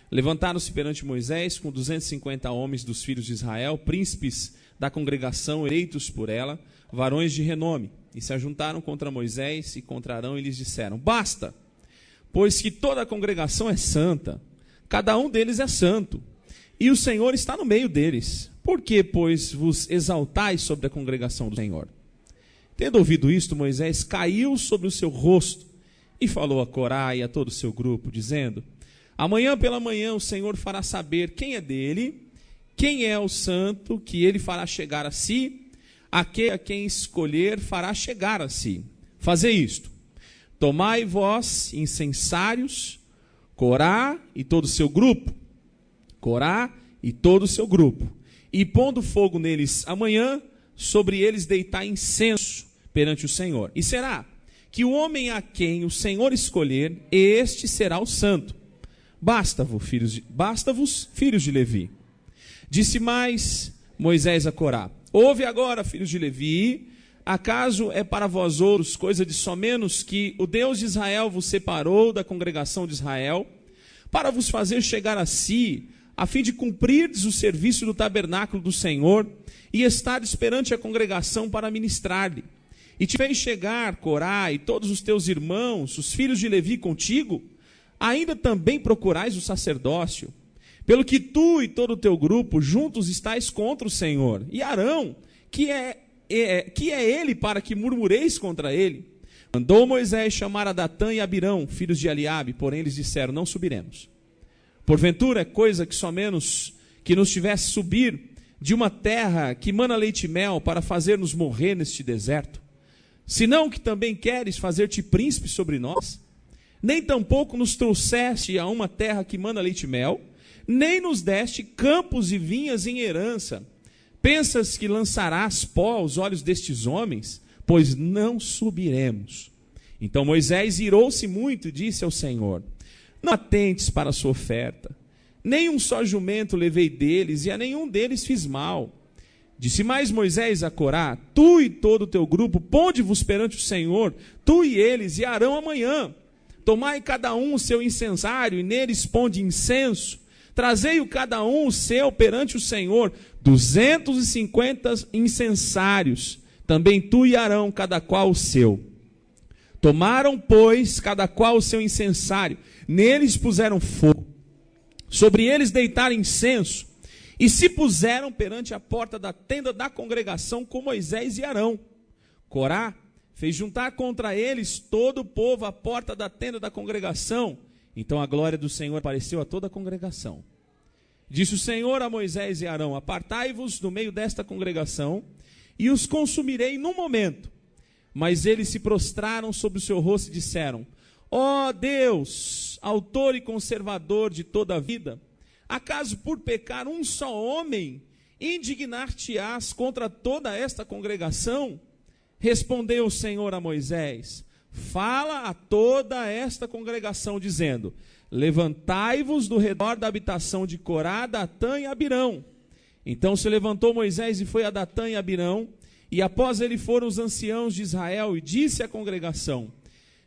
Levantaram-se perante Moisés com 250 homens dos filhos de Israel, príncipes da congregação, eleitos por ela, varões de renome, e se ajuntaram contra Moisés e contra Arão e lhes disseram: Basta, pois que toda a congregação é santa, cada um deles é santo, e o Senhor está no meio deles. Por que, pois, vos exaltais sobre a congregação do Senhor? Tendo ouvido isto, Moisés caiu sobre o seu rosto e falou a Corá e a todo o seu grupo, dizendo: Amanhã pela manhã o Senhor fará saber quem é dele, quem é o santo que ele fará chegar a si, aquele a quem escolher fará chegar a si. Fazei isto: tomai vós incensários, Corá e todo o seu grupo, Corá e todo o seu grupo, e pondo fogo neles amanhã, sobre eles deitar incenso perante o Senhor. E será que o homem a quem o Senhor escolher, este será o santo. Basta-vos, filhos de Levi. Disse mais Moisés a Corá: Ouve agora, filhos de Levi, acaso é para vós outros coisa de somenos que o Deus de Israel vos separou da congregação de Israel, para vos fazer chegar a si, a fim de cumprirdes o serviço do tabernáculo do Senhor, e estardes perante a congregação para ministrar-lhe. e te fez chegar, Corá, e todos os teus irmãos, os filhos de Levi contigo, ainda também procurais o sacerdócio, pelo que tu e todo o teu grupo juntos estáis contra o Senhor, e Arão, que é ele para que murmureis contra ele. Mandou Moisés chamar a Datã e Abirão, filhos de Eliabe, porém eles disseram, não subiremos. Porventura é coisa que só menos que nos tivesse subir de uma terra que mana leite e mel para fazer-nos morrer neste deserto? Senão que também queres fazer-te príncipe sobre nós? Nem tampouco nos trouxeste a uma terra que mana leite e mel, nem nos deste campos e vinhas em herança. Pensas que lançarás pó aos olhos destes homens? Pois não subiremos. Então Moisés irou-se muito e disse ao Senhor, não atentes para a sua oferta, nem um só jumento levei deles, e a nenhum deles fiz mal. Disse mais Moisés a Corá, tu e todo o teu grupo, ponde-vos perante o Senhor, tu e eles, e Arão amanhã. Tomai cada um o seu incensário, e neles ponde incenso. Trazei-o cada um o seu perante o Senhor, 250 incensários, também tu e Arão, cada qual o seu. Tomaram, pois, cada qual o seu incensário, neles puseram fogo, sobre eles deitaram incenso, e se puseram perante a porta da tenda da congregação com Moisés e Arão. Corá fez juntar contra eles todo o povo à porta da tenda da congregação. Então a glória do Senhor apareceu a toda a congregação. Disse o Senhor a Moisés e Arão, apartai-vos do meio desta congregação, e os consumirei num momento. Mas eles se prostraram sobre o seu rosto e disseram, ó Deus, autor e conservador de toda a vida, acaso por pecar um só homem, indignar-te-ás contra toda esta congregação? Respondeu o Senhor a Moisés, fala a toda esta congregação, dizendo, levantai-vos do redor da habitação de Corá, Datã e Abirão. Então se levantou Moisés e foi a Datã e Abirão, e após ele foram os anciãos de Israel, e disse à congregação,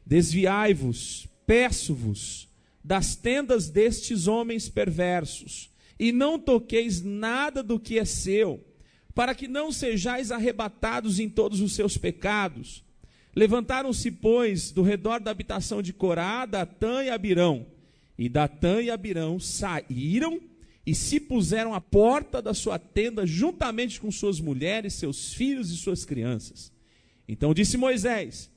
desviai-vos, peço-vos, das tendas destes homens perversos, e não toqueis nada do que é seu, para que não sejais arrebatados em todos os seus pecados. Levantaram-se, pois, do redor da habitação de Corá, Datã e Abirão, e Datã e Abirão saíram e se puseram à porta da sua tenda, juntamente com suas mulheres, seus filhos e suas crianças. Então disse Moisés,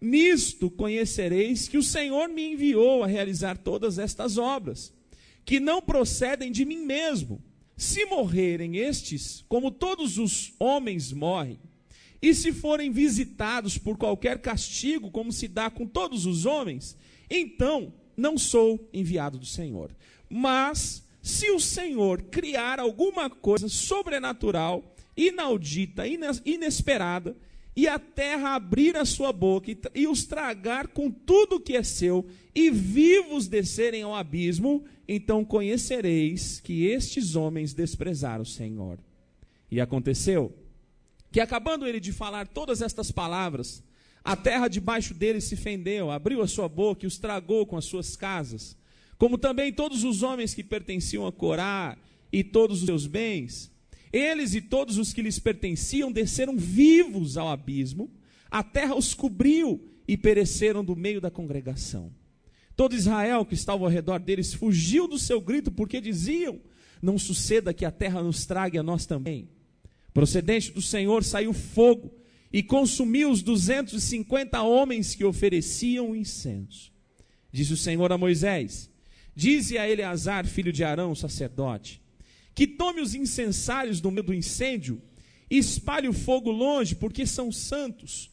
nisto conhecereis que o Senhor me enviou a realizar todas estas obras, que não procedem de mim mesmo. Se morrerem estes, como todos os homens morrem, e se forem visitados por qualquer castigo, como se dá com todos os homens, então não sou enviado do Senhor. Mas se o Senhor criar alguma coisa sobrenatural, inaudita, inesperada, e a terra abrir a sua boca e os tragar com tudo que é seu, e vivos descerem ao abismo, então conhecereis que estes homens desprezaram o Senhor. E aconteceu que, acabando ele de falar todas estas palavras, a terra debaixo dele se fendeu, abriu a sua boca e os tragou com as suas casas, como também todos os homens que pertenciam a Corá e todos os seus bens. Eles e todos os que lhes pertenciam desceram vivos ao abismo, a terra os cobriu e pereceram do meio da congregação. Todo Israel que estava ao redor deles fugiu do seu grito, porque diziam, não suceda que a terra nos trague a nós também. Procedente do Senhor saiu fogo e consumiu os 250 homens que ofereciam o incenso. Disse o Senhor a Moisés, dize a Eleazar, filho de Arão, sacerdote, que tome os incensários do meio do incêndio e espalhe o fogo longe, porque são santos.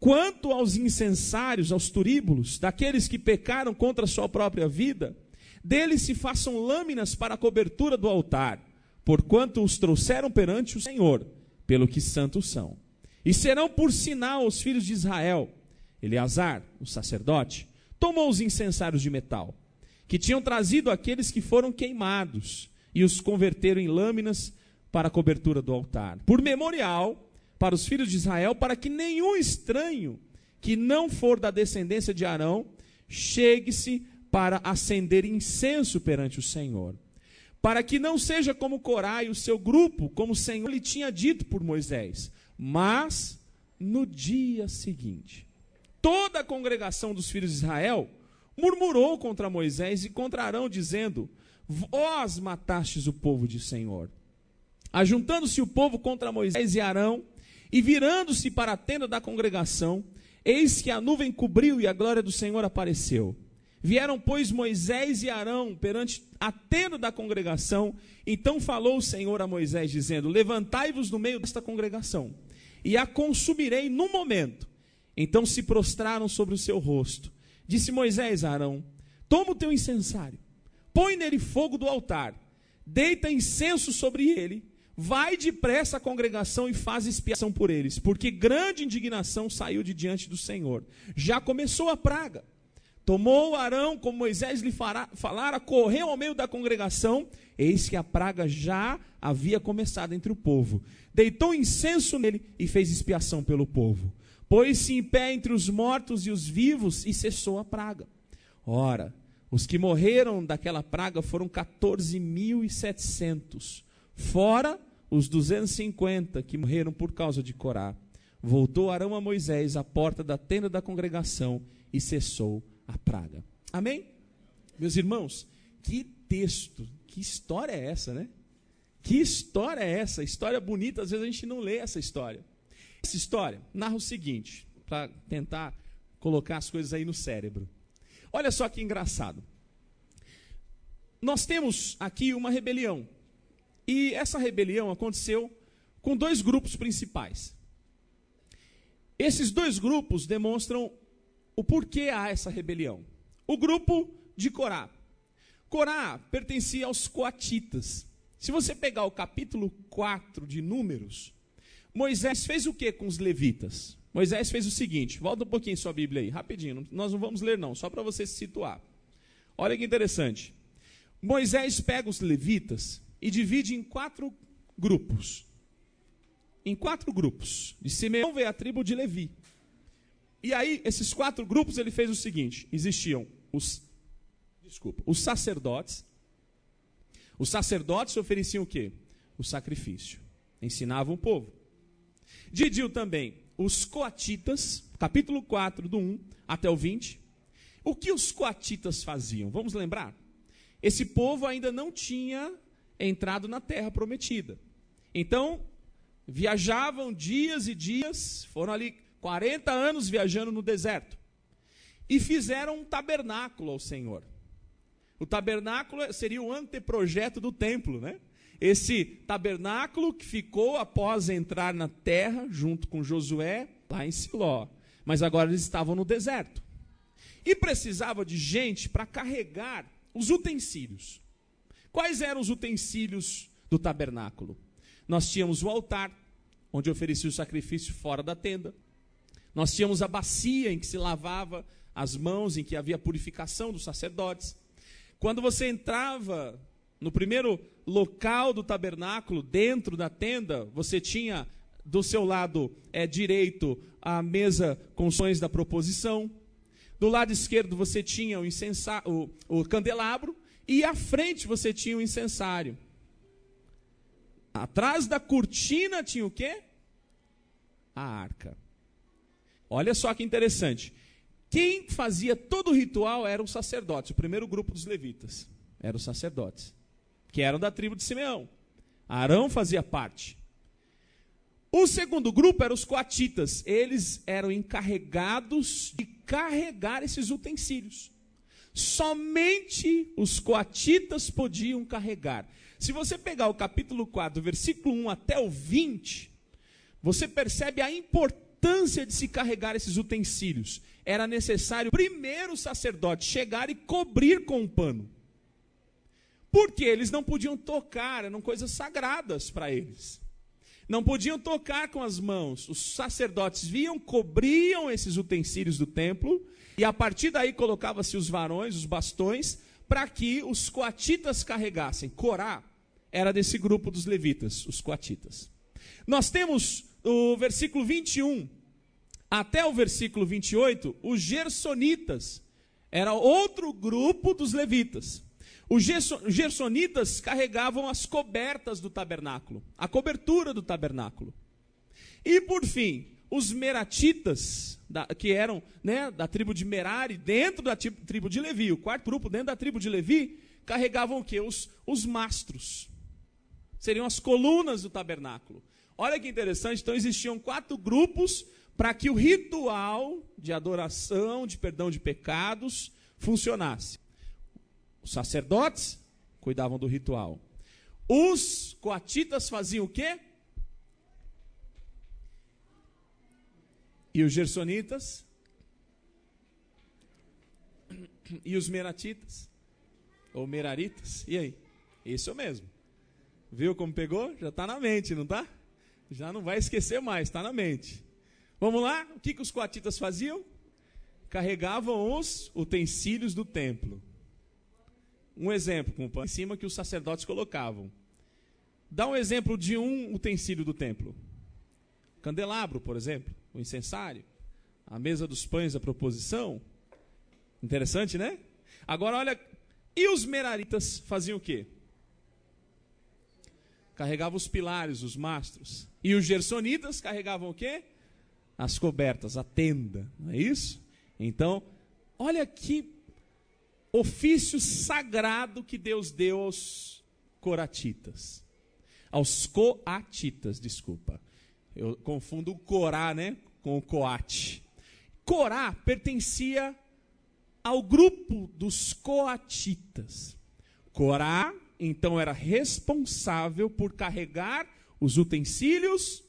Quanto aos incensários, aos turíbulos, daqueles que pecaram contra a sua própria vida, deles se façam lâminas para a cobertura do altar, porquanto os trouxeram perante o Senhor, pelo que santos são. E serão por sinal aos filhos de Israel. Eleazar, o sacerdote, tomou os incensários de metal, que tinham trazido aqueles que foram queimados, e os converteram em lâminas para a cobertura do altar, por memorial para os filhos de Israel, para que nenhum estranho que não for da descendência de Arão chegue-se para acender incenso perante o Senhor, para que não seja como Corá e o seu grupo, como o Senhor lhe tinha dito por Moisés, mas no dia seguinte, toda a congregação dos filhos de Israel murmurou contra Moisés e contra Arão, dizendo: vós matastes o povo de Senhor. Ajuntando-se o povo contra Moisés e Arão, e virando-se para a tenda da congregação, eis que a nuvem cobriu e a glória do Senhor apareceu. Vieram, pois, Moisés e Arão perante a tenda da congregação. Então falou o Senhor a Moisés, dizendo: levantai-vos no meio desta congregação, e a consumirei num momento. Então se prostraram sobre o seu rosto. Disse Moisés a Arão: toma o teu incensário, põe nele fogo do altar, deita incenso sobre ele, vai depressa à congregação e faz expiação por eles, porque grande indignação saiu de diante do Senhor. Já começou a praga. Tomou Arão, como Moisés lhe falara, correu ao meio da congregação, eis que a praga já havia começado entre o povo. Deitou incenso nele e fez expiação pelo povo. Pôs-se em pé entre os mortos e os vivos e cessou a praga. Ora, os que morreram daquela praga foram 14.700, fora os 250 que morreram por causa de Corá. Voltou Arão a Moisés à porta da tenda da congregação e cessou a praga. Amém? Meus irmãos, que texto, que história é essa, né? Que história é essa? História bonita, às vezes a gente não lê essa história. Essa história narra o seguinte, para tentar colocar as coisas aí no cérebro. Olha só que engraçado. Nós temos aqui uma rebelião. E essa rebelião aconteceu com dois grupos principais. Esses dois grupos demonstram o porquê há essa rebelião. O grupo de Corá. Corá pertencia aos coatitas. Se você pegar o capítulo 4 de Números, Moisés fez o que com os levitas? Moisés fez o seguinte, volta um pouquinho sua Bíblia aí, rapidinho, nós não vamos ler não, só para você se situar. Olha que interessante. Moisés pega os levitas e divide em 4 grupos. Em 4 grupos. De Simeão veio a tribo de Levi. E aí, esses 4 grupos, ele fez o seguinte: existiam os sacerdotes. Os sacerdotes ofereciam o quê? O sacrifício. Ensinavam o povo. Dividiu também os coatitas, capítulo 4, do 1 até o 20. O que os coatitas faziam? Vamos lembrar? Esse povo ainda não tinha entrado na terra prometida. Então, viajavam dias e dias, foram ali 40 anos viajando no deserto. E fizeram um tabernáculo ao Senhor. O tabernáculo seria o anteprojeto do templo, né? Esse tabernáculo que ficou após entrar na terra, junto com Josué, lá em Siló. Mas agora eles estavam no deserto. E precisava de gente para carregar os utensílios. Quais eram os utensílios do tabernáculo? Nós tínhamos o altar, onde oferecia o sacrifício fora da tenda. Nós tínhamos a bacia em que se lavava as mãos, em que havia purificação dos sacerdotes. Quando você entrava no primeiro local do tabernáculo, dentro da tenda, você tinha do seu lado direito a mesa com os sons da proposição. Do lado esquerdo você tinha o candelabro e à frente você tinha o incensário. Atrás da cortina tinha o quê? A arca. Olha só que interessante. Quem fazia todo o ritual eram os sacerdotes. O primeiro grupo dos levitas eram os sacerdotes, que eram da tribo de Simeão. Arão fazia parte. O segundo grupo eram os coatitas. Eles eram encarregados de carregar esses utensílios. Somente os coatitas podiam carregar. Se você pegar o capítulo 4, versículo 1 até o 20, você percebe a importância de se carregar esses utensílios. Era necessário primeiro o sacerdote chegar e cobrir com um pano. Porque eles não podiam tocar, eram coisas sagradas para eles. Não podiam tocar com as mãos. Os sacerdotes viam, cobriam esses utensílios do templo, e a partir daí colocava-se os varões, os bastões, para que os coatitas carregassem. Corá era desse grupo dos levitas, os coatitas. Nós temos o versículo 21 até o versículo 28, os gersonitas. Era outro grupo dos levitas. Os gersonitas carregavam as cobertas do tabernáculo, a cobertura do tabernáculo. E por fim, os meratitas, que eram, né, da tribo de Merari, dentro da tribo de Levi. O quarto grupo, dentro da tribo de Levi, carregavam o quê? Os mastros. Seriam as colunas do tabernáculo. Olha que interessante, então existiam 4 grupos para que o ritual de adoração, de perdão de pecados, funcionasse. Os sacerdotes cuidavam do ritual. Os coatitas faziam o quê? E os gersonitas? E os meratitas? Ou meraritas? E aí? Isso mesmo. Viu como pegou? Já está na mente, não está? Já não vai esquecer mais, está na mente. Vamos lá? O que os coatitas faziam? Carregavam os utensílios do templo. Um exemplo, com o pano em cima que os sacerdotes colocavam. Dá um exemplo de um utensílio do templo. Candelabro, por exemplo, o incensário, a mesa dos pães da proposição. Interessante, né? Agora olha, e os meraritas faziam o quê? Carregavam os pilares, os mastros. E os gersonitas carregavam o quê? As cobertas, a tenda, não é isso? Então, olha que ofício sagrado que Deus deu aos coratitas. Aos coatitas, desculpa. Eu confundo o Corá, né, com o coate. Corá pertencia ao grupo dos coatitas. Corá, então, era responsável por carregar os utensílios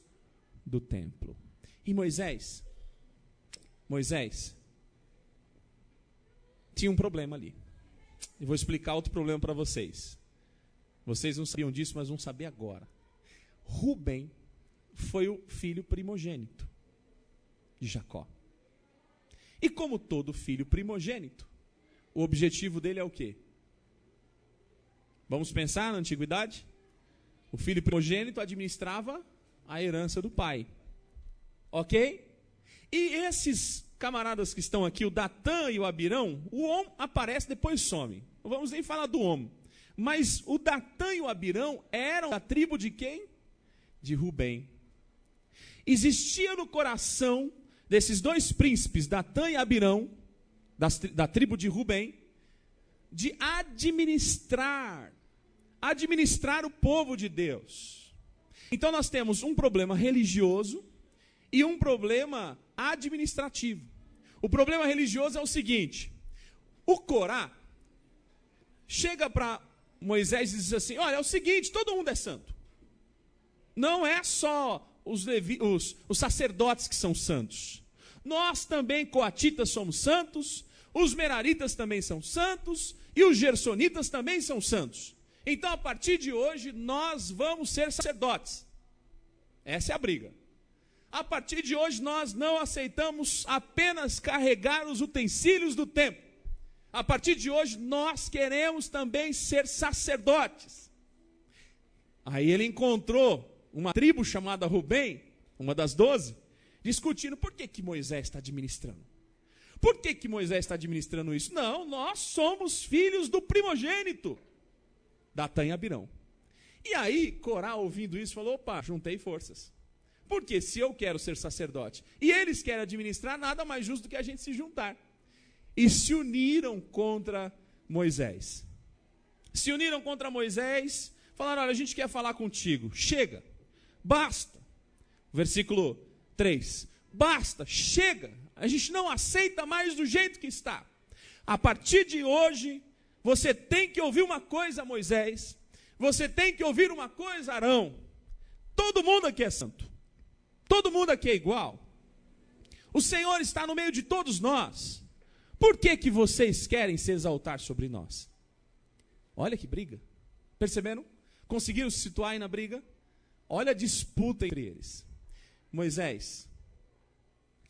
do templo. E Moisés tinha um problema ali. E vou explicar outro problema para vocês. Vocês não sabiam disso, mas vão saber agora. Rubem foi o filho primogênito de Jacó. E como todo filho primogênito, o objetivo dele é o quê? Vamos pensar na antiguidade? O filho primogênito administrava a herança do pai. Ok? E esses camaradas que estão aqui, o Datã e o Abirão, o Om aparece, depois some. Não vamos nem falar do Om. Mas o Datã e o Abirão eram da tribo de quem? De Rubem. Existia no coração desses 2 príncipes, Datã e Abirão, da tribo de Rubem, de administrar o povo de Deus. Então nós temos um problema religioso e um problema administrativo. O problema religioso é o seguinte: o Corá chega para Moisés e diz assim: olha, é o seguinte, todo mundo é santo. Não é só os sacerdotes que são santos. Nós também, coatitas, somos santos, os meraritas também são santos, e os gersonitas também são santos. Então, a partir de hoje, nós vamos ser sacerdotes. Essa é a briga. A partir de hoje, nós não aceitamos apenas carregar os utensílios do templo. A partir de hoje, nós queremos também ser sacerdotes. Aí ele encontrou uma tribo chamada Rubem, uma das 12, discutindo por que Moisés está administrando. Por que Moisés está administrando isso? Não, nós somos filhos do primogênito, Datã e Abirão. E aí, Corá, ouvindo isso, falou: opa, juntei forças. Porque se eu quero ser sacerdote e eles querem administrar, nada mais justo do que a gente se juntar. E se uniram contra Moisés. Se uniram contra Moisés, falaram: olha, a gente quer falar contigo, chega, basta. Versículo 3, basta, chega, a gente não aceita mais do jeito que está. A partir de hoje, você tem que ouvir uma coisa, Moisés, você tem que ouvir uma coisa, Arão, todo mundo aqui é santo, todo mundo aqui é igual, o Senhor está no meio de todos nós, por que vocês querem se exaltar sobre nós? Olha que briga, perceberam? Conseguiram se situar aí na briga? Olha a disputa entre eles. Moisés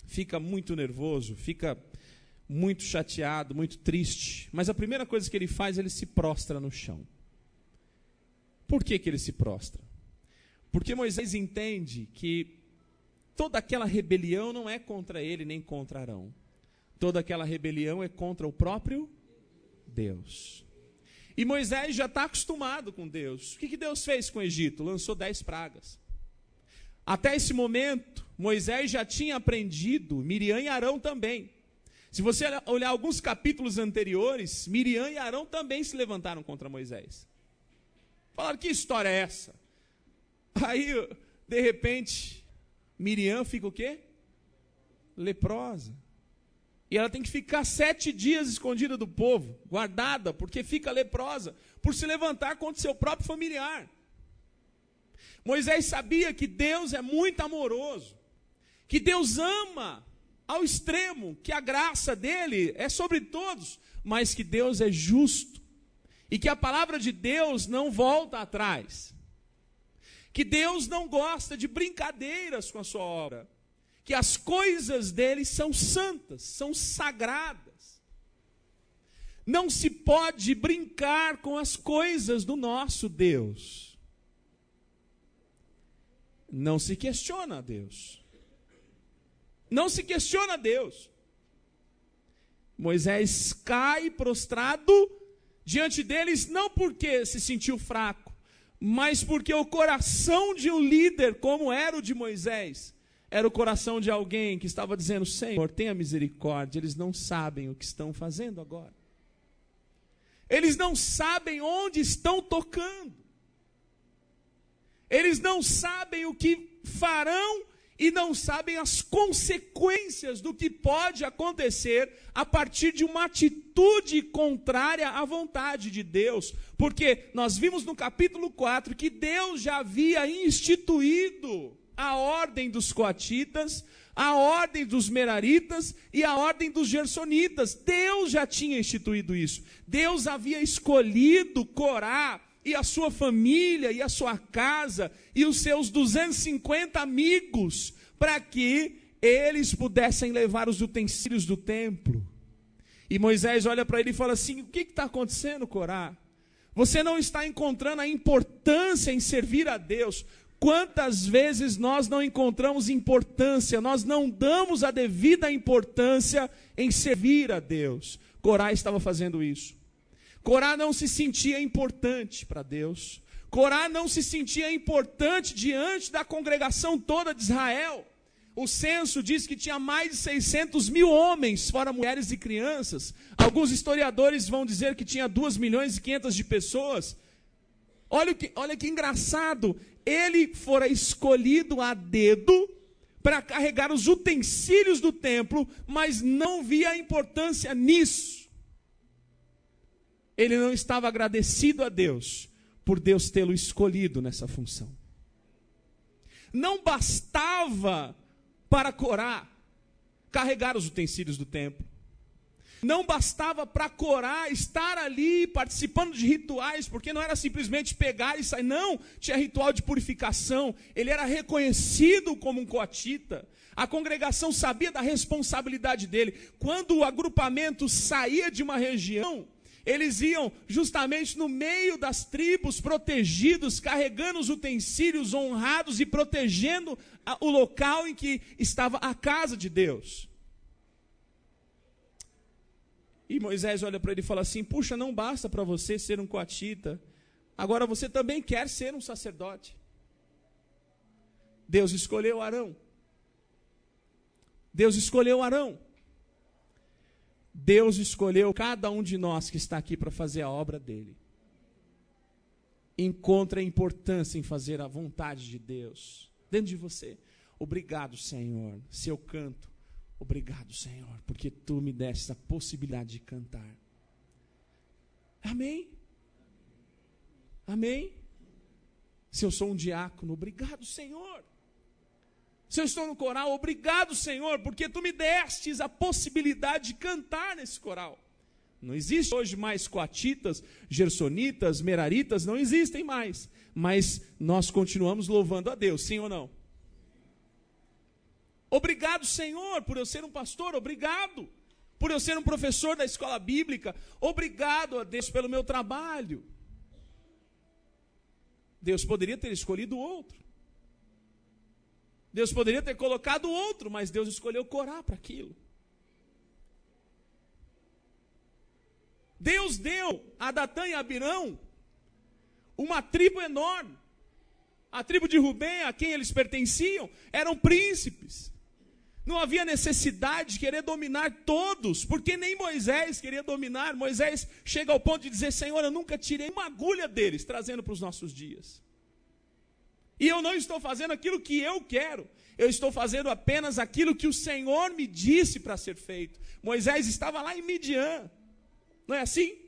fica muito nervoso, fica muito chateado, muito triste, mas a primeira coisa que ele faz, ele se prostra no chão. Por que ele se prostra? Porque Moisés entende que toda aquela rebelião não é contra ele nem contra Arão. Toda aquela rebelião é contra o próprio Deus. E Moisés já está acostumado com Deus. O que Deus fez com o Egito? Lançou 10 pragas. Até esse momento, Moisés já tinha aprendido, Miriam e Arão também. Se você olhar alguns capítulos anteriores, Miriam e Arão também se levantaram contra Moisés. Falaram, que história é essa? Aí, de repente, Miriam fica o quê? Leprosa. E ela tem que ficar 7 dias escondida do povo, guardada, porque fica leprosa, por se levantar contra seu próprio familiar. Moisés sabia que Deus é muito amoroso, que Deus ama ao extremo, que a graça dele é sobre todos, mas que Deus é justo, e que a palavra de Deus não volta atrás, que Deus não gosta de brincadeiras com a sua obra, que as coisas dele são santas, são sagradas. Não se pode brincar com as coisas do nosso Deus. Não se questiona a Deus. Não se questiona a Deus. Moisés cai prostrado diante deles, não porque se sentiu fraco, mas porque o coração de um líder, como era o de Moisés, era o coração de alguém que estava dizendo, Senhor, tenha misericórdia, eles não sabem o que estão fazendo agora. Eles não sabem onde estão tocando. Eles não sabem o que farão e não sabem as consequências do que pode acontecer a partir de uma atitude contrária à vontade de Deus. Porque nós vimos no capítulo 4 que Deus já havia instituído a ordem dos coatitas, a ordem dos meraritas e a ordem dos gersonitas. Deus já tinha instituído isso. Deus havia escolhido Corá e a sua família e a sua casa e os seus 250 amigos para que eles pudessem levar os utensílios do templo. E Moisés olha para ele e fala assim, o que está acontecendo, Corá? Você não está encontrando a importância em servir a Deus. Quantas vezes nós não encontramos importância, nós não damos a devida importância em servir a Deus. Corá estava fazendo isso. Corá não se sentia importante para Deus. Corá não se sentia importante diante da congregação toda de Israel. O censo diz que tinha mais de 600 mil homens, fora mulheres e crianças. Alguns historiadores vão dizer que tinha 2.500.000 de pessoas. Olha que engraçado. Ele fora escolhido a dedo para carregar os utensílios do templo, mas não via importância nisso. Ele não estava agradecido a Deus por Deus tê-lo escolhido nessa função. Não bastava para Corá carregar os utensílios do templo. Não bastava para Corá estar ali participando de rituais, porque não era simplesmente pegar e sair, não, tinha ritual de purificação, ele era reconhecido como um coatita, a congregação sabia da responsabilidade dele. Quando o agrupamento saía de uma região, eles iam justamente no meio das tribos, protegidos, carregando os utensílios, honrados e protegendo o local em que estava a casa de Deus. E Moisés olha para ele e fala assim, puxa, não basta para você ser um coatita, agora você também quer ser um sacerdote. Deus escolheu Arão. Deus escolheu Arão. Deus escolheu cada um de nós que está aqui para fazer a obra dele. Encontra a importância em fazer a vontade de Deus dentro de você. Obrigado, Senhor, se eu canto. Obrigado, Senhor, porque tu me deste a possibilidade de cantar. Amém? Amém? Se eu sou um diácono, obrigado, Senhor. Se eu estou no coral, obrigado, Senhor, porque tu me destes a possibilidade de cantar nesse coral. Não existe hoje mais coatitas, gersonitas, meraritas, não existem mais. Mas nós continuamos louvando a Deus, sim ou não? Obrigado, Senhor, por eu ser um pastor, obrigado. Por eu ser um professor da escola bíblica, obrigado a Deus pelo meu trabalho. Deus poderia ter escolhido outro. Deus poderia ter colocado outro, mas Deus escolheu Corá para aquilo. Deus deu a Datã e a Abirão uma tribo enorme. A tribo de Rubem, a quem eles pertenciam, eram príncipes. Não havia necessidade de querer dominar todos, porque nem Moisés queria dominar. Moisés chega ao ponto de dizer: Senhor, eu nunca tirei uma agulha deles, trazendo para os nossos dias. E eu não estou fazendo aquilo que eu quero, eu estou fazendo apenas aquilo que o Senhor me disse para ser feito. Moisés estava lá em Midian, não é assim?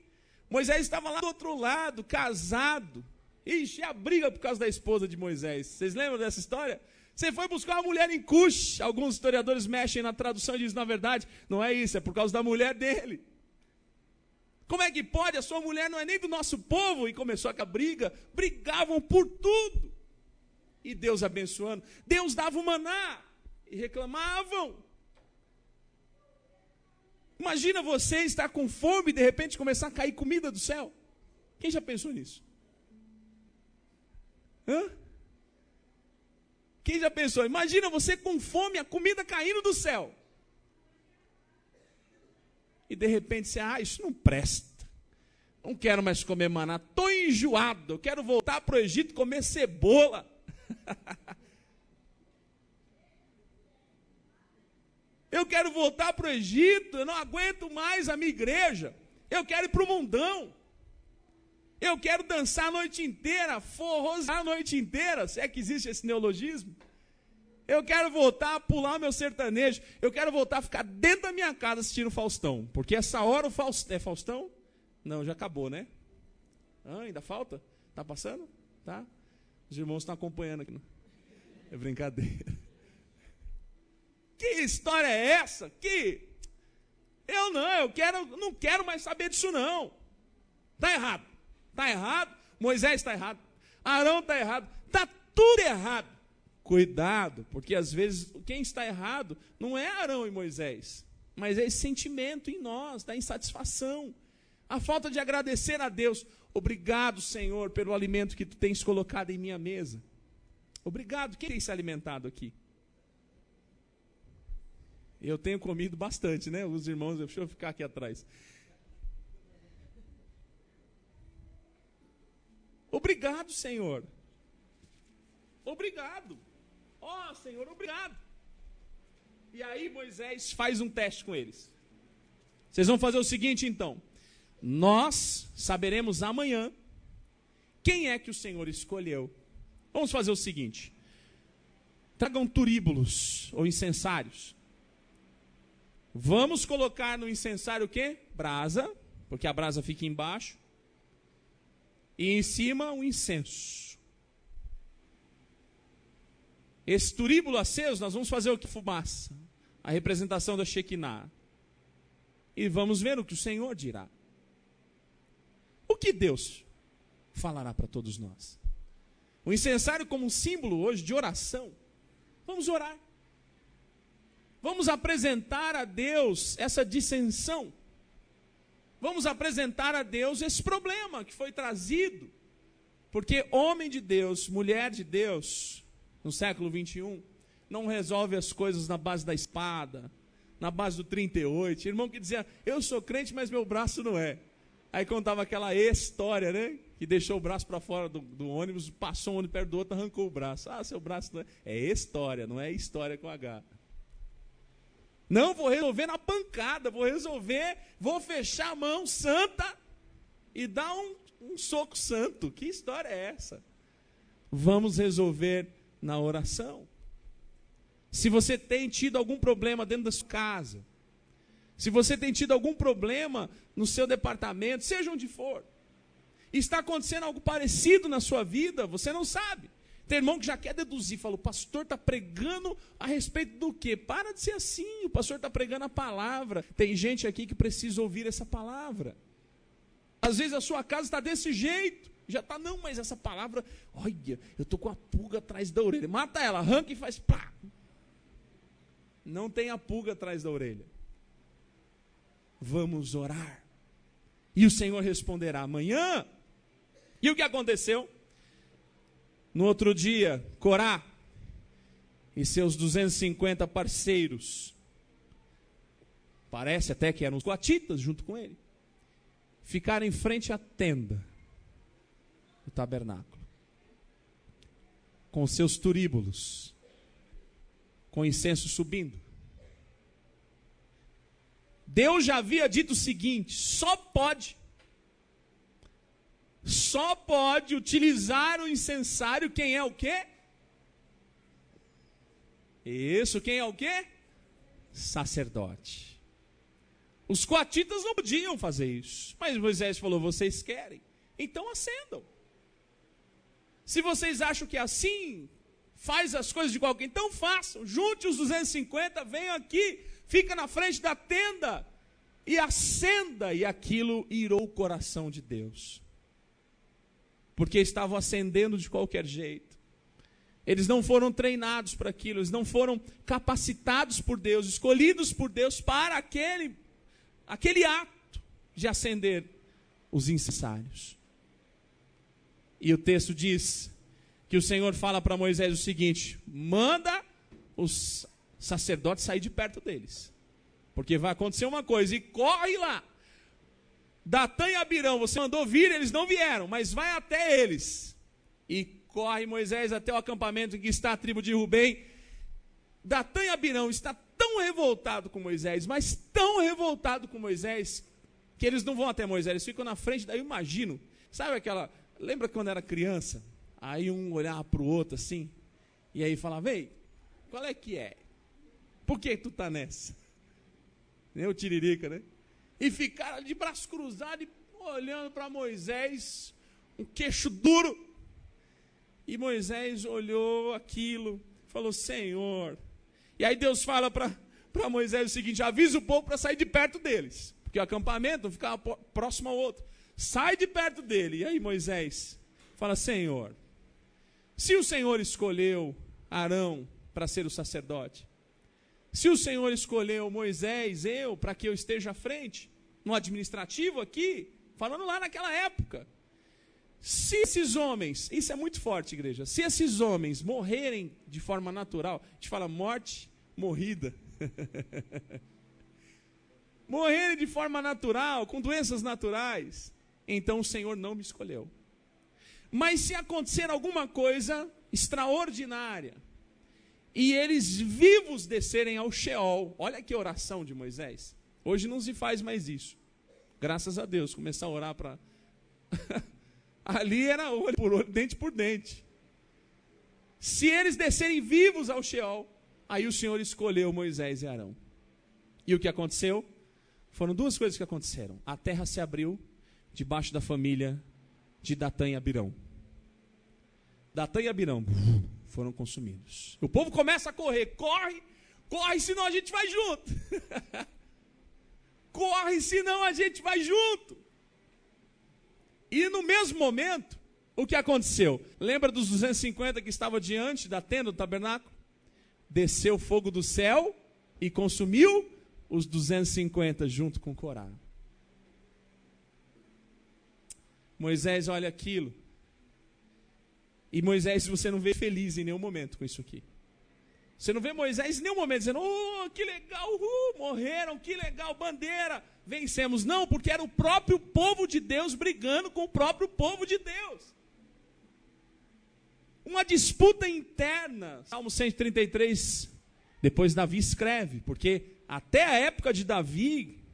Moisés estava lá do outro lado, casado. Ixi, a briga por causa da esposa de Moisés. Vocês lembram dessa história? Você foi buscar uma mulher em Cush. Alguns historiadores mexem na tradução e dizem: na verdade, não é isso, é por causa da mulher dele. Como é que pode? A sua mulher não é nem do nosso povo. E começou a briga. Brigavam por tudo. E Deus abençoando. Deus dava o maná. E reclamavam. Imagina você estar com fome e de repente começar a cair comida do céu. Quem já pensou nisso? Hã? Quem já pensou? Imagina você com fome, a comida caindo do céu. E de repente você: isso não presta. Não quero mais comer maná. Estou enjoado. Eu quero voltar para o Egito e comer cebola. Eu quero voltar para o Egito. Eu não aguento mais a minha igreja. Eu quero ir para o mundão. Eu quero dançar a noite inteira, forrosear a noite inteira, se é que existe esse neologismo. Eu quero voltar a pular meu sertanejo. Eu quero voltar a ficar dentro da minha casa assistindo Faustão. Porque essa hora o Faustão... É Faustão? Não, já acabou, né? Ainda falta? Tá passando? Tá? Os irmãos estão acompanhando aqui. É brincadeira. Que história é essa? Eu não quero mais saber disso não. Está errado. Está errado. Moisés está errado. Arão está errado. Está tudo errado. Cuidado, porque às vezes quem está errado não é Arão e Moisés, mas é esse sentimento em nós, da insatisfação, a falta de agradecer a Deus. Obrigado, Senhor, pelo alimento que Tu tens colocado em minha mesa. Obrigado. Quem tem se alimentado aqui? Eu tenho comido bastante, né? Os irmãos, deixa eu ficar aqui atrás. Obrigado, Senhor. Obrigado. Senhor, obrigado. E aí Moisés faz um teste com eles. Vocês vão fazer o seguinte então. Nós saberemos amanhã quem é que o Senhor escolheu. Vamos fazer o seguinte. Tragam turíbulos ou incensários. Vamos colocar no incensário o quê? Brasa, porque a brasa fica embaixo. E em cima um incenso. Esse turíbulo aceso, nós vamos fazer o que? Fumaça. A representação da Shekinah. E vamos ver o que o Senhor dirá. O que Deus falará para todos nós? O incensário como um símbolo hoje de oração. Vamos orar. Vamos apresentar a Deus essa dissensão. Vamos apresentar a Deus esse problema que foi trazido. Porque homem de Deus, mulher de Deus, no século 21, não resolve as coisas na base da espada, na base do 38. Irmão que dizia: eu sou crente, mas meu braço não é. Aí contava aquela história, né? Que deixou o braço para fora do ônibus, passou um ônibus perto do outro, arrancou o braço. Seu braço não é. É história, não é história com H. Não, vou resolver na pancada, vou fechar a mão santa e dar um soco santo. Que história é essa? Vamos resolver na oração. Se você tem tido algum problema dentro da sua casa, se você tem tido algum problema no seu departamento, seja onde for, está acontecendo algo parecido na sua vida, você não sabe. Tem irmão que já quer deduzir, fala: o pastor está pregando a respeito do quê? Para de ser assim, o pastor está pregando a palavra. Tem gente aqui que precisa ouvir essa palavra. Às vezes a sua casa está desse jeito, já está, não, mas essa palavra, olha, eu estou com a pulga atrás da orelha. Mata ela, arranca e faz pá. Não tem a pulga atrás da orelha. Vamos orar. E o Senhor responderá amanhã. E o que aconteceu? No outro dia, Corá e seus 250 parceiros, parece até que eram os coatitas junto com ele, ficaram em frente à tenda do tabernáculo. com seus turíbulos, com incenso subindo. Deus já havia dito o seguinte: só pode utilizar o incensário quem é o quê? Isso, quem é o quê? Sacerdote. Os coatitas não podiam fazer isso, mas Moisés falou: vocês querem? Então acendam. Se vocês acham que assim faz as coisas de qualquer, então façam. Junte os 250, venham aqui, fica na frente da tenda e acenda. E aquilo irou o coração de Deus, porque estavam acendendo de qualquer jeito. Eles não foram treinados para aquilo, eles não foram capacitados por Deus, escolhidos por Deus para aquele ato de acender os incensários. E o texto diz que o Senhor fala para Moisés o seguinte: manda os sacerdotes sair de perto deles, porque vai acontecer uma coisa, e corre lá. Datã e Abirão, você mandou vir, eles não vieram, mas vai até eles. E corre Moisés até o acampamento em que está a tribo de Rubem. Datã e Abirão está tão revoltado com Moisés, mas tão revoltado com Moisés, que eles não vão até Moisés, eles ficam na frente. Daí eu imagino, sabe aquela, lembra quando era criança? Aí um olhava para o outro assim, e aí falava: ei, qual é que é? Por que tu tá nessa? Nem o tiririca, né? E ficaram de braço cruzado, olhando para Moisés, um queixo duro. E Moisés olhou aquilo, falou: Senhor. E aí Deus fala para Moisés o seguinte: avisa o povo para sair de perto deles, porque o acampamento ficava próximo ao outro. Sai de perto dele. E aí Moisés fala: Senhor, se o Senhor escolheu Arão para ser o sacerdote, se o Senhor escolheu Moisés, para que eu esteja à frente, no administrativo aqui, falando lá naquela época, se esses homens, isso é muito forte, igreja, se esses homens morrerem de forma natural, a gente fala morte morrida, morrerem de forma natural, com doenças naturais, então o Senhor não me escolheu. Mas se acontecer alguma coisa extraordinária, e eles vivos descerem ao Sheol, olha que oração de Moisés. Hoje não se faz mais isso, graças a Deus, começar a orar para... Ali era olho por olho, dente por dente. Se eles descerem vivos ao Sheol, aí o Senhor escolheu Moisés e Arão. E o que aconteceu? Foram duas coisas que aconteceram. A terra se abriu debaixo da família de Datã e Abirão. Datã e Abirão foram consumidos. O povo começa a correr. Corre, senão a gente vai junto. Corre, senão a gente vai junto. E no mesmo momento, o que aconteceu? Lembra dos 250 que estavam diante da tenda do tabernáculo? Desceu fogo do céu e consumiu os 250 junto com Corá. Moisés olha aquilo. E Moisés, você não vê feliz em nenhum momento com isso aqui. Você não vê Moisés em nenhum momento dizendo: oh, que legal, morreram, que legal, bandeira, vencemos. Não, porque era o próprio povo de Deus brigando com o próprio povo de Deus. Uma disputa interna. Salmo 133, depois Davi escreve, porque até a época de Davi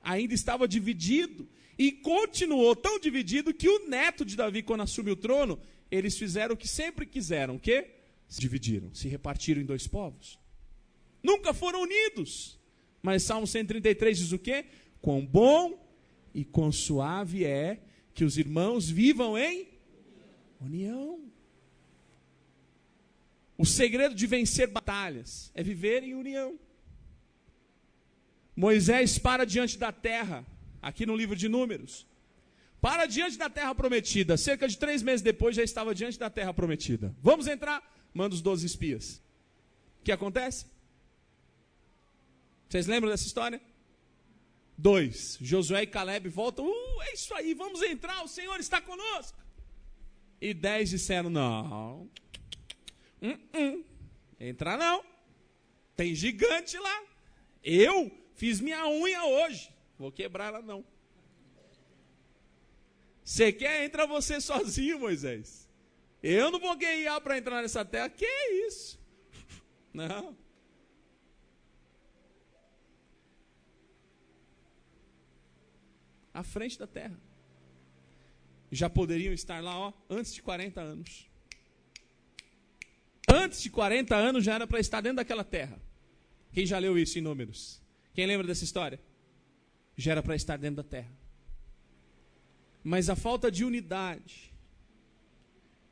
ainda estava dividido, e continuou tão dividido que o neto de Davi, quando assumiu o trono, eles fizeram o que sempre quiseram, o quê? Se dividiram, se repartiram em dois povos. Nunca foram unidos. Mas Salmo 133 diz o quê? Quão bom e quão suave é que os irmãos vivam em união. O segredo de vencer batalhas é viver em união. Moisés para diante da terra, aqui no livro de Números. Para diante da terra prometida. Cerca de 3 meses depois já estava diante da terra prometida. Vamos entrar? Manda os 12 espias. O que acontece? Vocês lembram dessa história? 2. Josué e Caleb voltam. É isso aí, vamos entrar, o Senhor está conosco. E 10 disseram: não. Entrar não. Tem gigante lá. Eu fiz minha unha hoje. Vou quebrar ela não. Você quer? Entra você sozinho, Moisés. Eu não vou guerrear para entrar nessa terra. Que isso? Não. À frente da terra. Já poderiam estar lá, ó, antes de 40 anos. Antes de 40 anos já era para estar dentro daquela terra. Quem já leu isso em Números? Quem lembra dessa história? Já era para estar dentro da terra. Mas a falta de unidade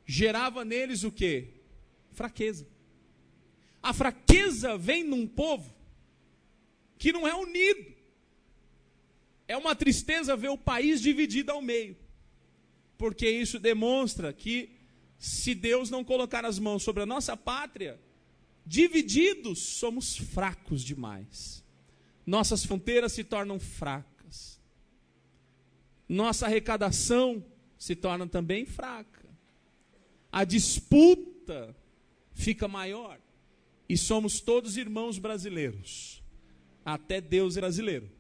gerava neles o quê? Fraqueza. A fraqueza vem num povo que não é unido. É uma tristeza ver o país dividido ao meio. Porque isso demonstra que se Deus não colocar as mãos sobre a nossa pátria, divididos somos fracos demais. Nossas fronteiras se tornam fracas. Nossa arrecadação se torna também fraca. A disputa fica maior. E somos todos irmãos brasileiros. Até Deus é brasileiro.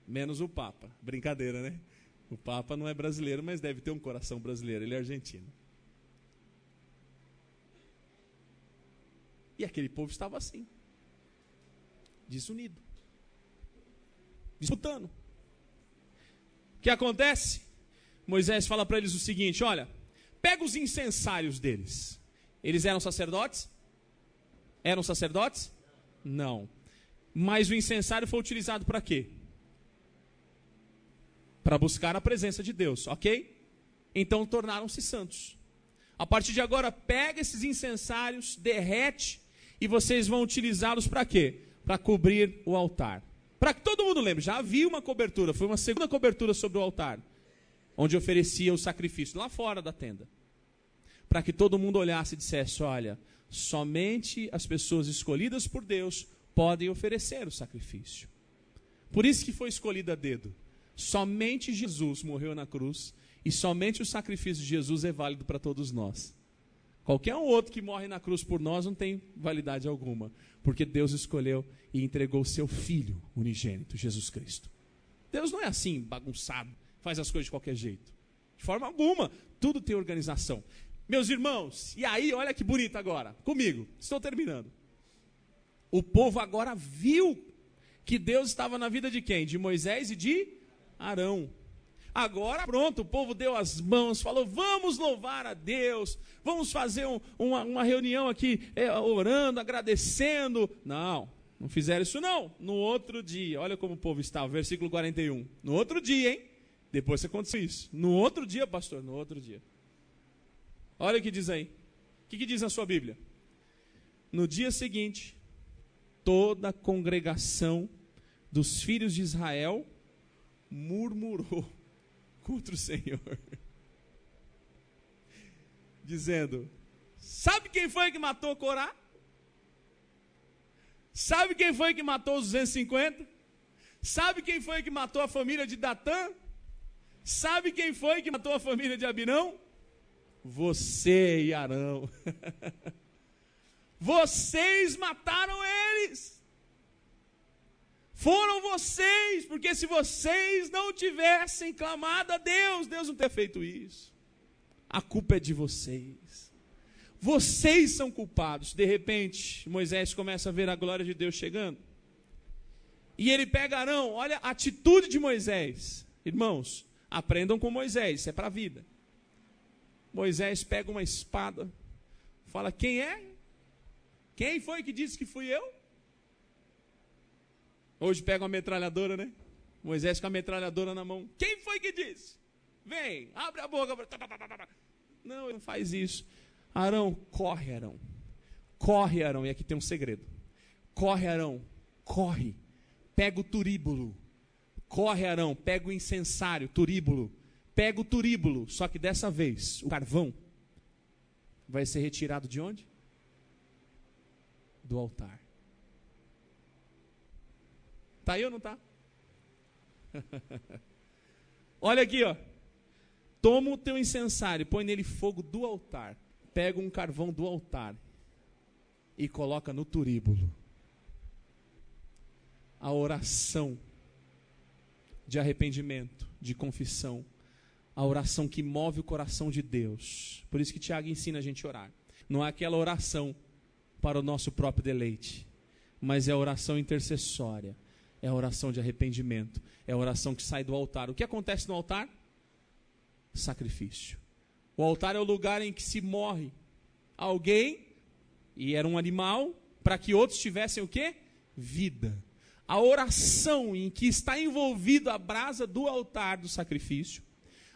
Menos o Papa. Brincadeira, né? O Papa não é brasileiro, mas deve ter um coração brasileiro. Ele é argentino. E aquele povo estava assim. Desunido. Disputando. O que acontece? Moisés fala para eles o seguinte, olha, pega os incensários deles. Eles eram sacerdotes? Eram sacerdotes? Não. Mas o incensário foi utilizado para quê? Para buscar a presença de Deus, ok? Então tornaram-se santos. A partir de agora, pega esses incensários, derrete, e vocês vão utilizá-los para quê? Para cobrir o altar. Para que todo mundo lembre, já havia uma cobertura, foi uma segunda cobertura sobre o altar, onde oferecia o sacrifício, lá fora da tenda. Para que todo mundo olhasse e dissesse, olha, somente as pessoas escolhidas por Deus podem oferecer o sacrifício. Por isso que foi escolhido a dedo. Somente Jesus morreu na cruz e somente o sacrifício de Jesus é válido para todos nós. Qualquer um outro que morre na cruz por nós não tem validade alguma, porque Deus escolheu e entregou o seu Filho unigênito, Jesus Cristo. Deus não é assim, bagunçado, faz as coisas de qualquer jeito. De forma alguma, tudo tem organização. Meus irmãos, e aí, olha que bonito agora, comigo, estou terminando. O povo agora viu que Deus estava na vida de quem? De Moisés e de Arão. Agora pronto, o povo deu as mãos, falou, vamos louvar a Deus, vamos fazer uma reunião aqui, orando, agradecendo. Não fizeram isso não. No outro dia, olha como o povo estava, versículo 41. No outro dia, hein? Depois que aconteceu isso. No outro dia, pastor, no outro dia. Olha o que diz aí. O que diz na sua Bíblia? No dia seguinte, toda a congregação dos filhos de Israel murmurou contra o Senhor, dizendo, sabe quem foi que matou Corá? Sabe quem foi que matou os 250? Sabe quem foi que matou a família de Datã? Sabe quem foi que matou a família de Abirão? Você e Arão. Vocês mataram eles. Foram vocês, porque se vocês não tivessem clamado a Deus, Deus não teria feito isso. A culpa é de vocês. Vocês são culpados. De repente, Moisés começa a ver a glória de Deus chegando. E ele pega Arão, olha a atitude de Moisés. Irmãos, aprendam com Moisés, isso é para a vida. Moisés pega uma espada, fala, quem é? Quem foi que disse que fui eu? Hoje pega uma metralhadora, né? Moisés com a metralhadora na mão. Quem foi que disse? Vem, abre a boca. Não, ele não faz isso. Arão, corre, Arão. Corre, Arão. E aqui tem um segredo. Corre, Arão. Corre. Pega o turíbulo. Corre, Arão. Pega o incensário, turíbulo. Pega o turíbulo. Só que dessa vez, o carvão vai ser retirado de onde? Do altar. Tá aí ou não tá? Olha aqui, ó. Toma o teu incensário, põe nele fogo do altar. Pega um carvão do altar e coloca no turíbulo. A oração de arrependimento, de confissão, a oração que move o coração de Deus. Por isso que Tiago ensina a gente a orar. Não é aquela oração para o nosso próprio deleite, mas é a oração intercessória, é a oração de arrependimento, é a oração que sai do altar. O que acontece no altar? Sacrifício. O altar é o lugar em que se morre alguém, e era um animal, para que outros tivessem o quê? Vida. A oração em que está envolvida a brasa do altar do sacrifício,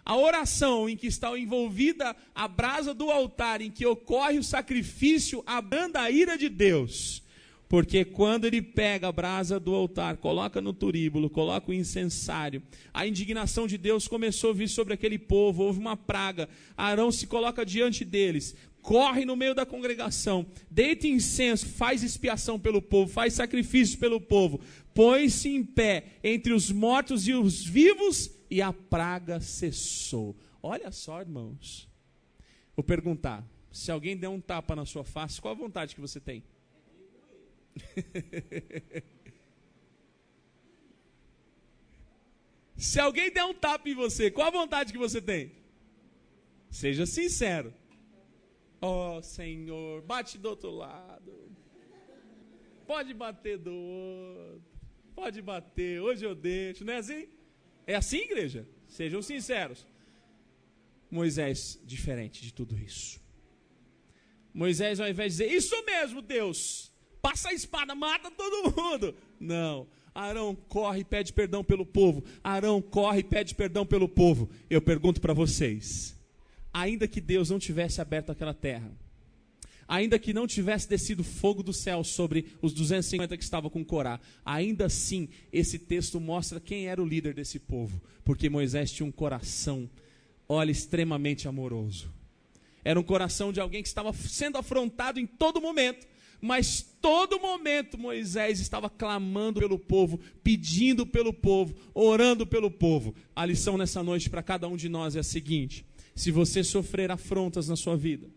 a oração em que está envolvida a brasa do altar, em que ocorre o sacrifício, abranda a ira de Deus. Porque quando ele pega a brasa do altar, coloca no turíbulo, coloca o incensário, a indignação de Deus começou a vir sobre aquele povo, houve uma praga. Arão se coloca diante deles, corre no meio da congregação, deita incenso, faz expiação pelo povo, faz sacrifício pelo povo, põe-se em pé entre os mortos e os vivos, e a praga cessou. Olha só, irmãos. Vou perguntar, se alguém der um tapa na sua face, qual a vontade que você tem? Se alguém der um tapa em você, qual a vontade que você tem? Seja sincero. Oh, Senhor, bate do outro lado. Pode bater do outro. Pode bater, hoje eu deixo. Não é assim? É assim, igreja? Sejam sinceros. Moisés, diferente de tudo isso. Moisés, ao invés de dizer, isso mesmo, Deus, passa a espada, mata todo mundo. Não. Arão corre e pede perdão pelo povo. Arão corre e pede perdão pelo povo. Eu pergunto para vocês, ainda que Deus não tivesse aberto aquela terra, ainda que não tivesse descido fogo do céu sobre os 250 que estavam com Corá, ainda assim, esse texto mostra quem era o líder desse povo, porque Moisés tinha um coração, olha, extremamente amoroso. Era um coração de alguém que estava sendo afrontado em todo momento, mas todo momento Moisés estava clamando pelo povo, pedindo pelo povo, orando pelo povo. A lição nessa noite para cada um de nós é a seguinte: se você sofrer afrontas na sua vida,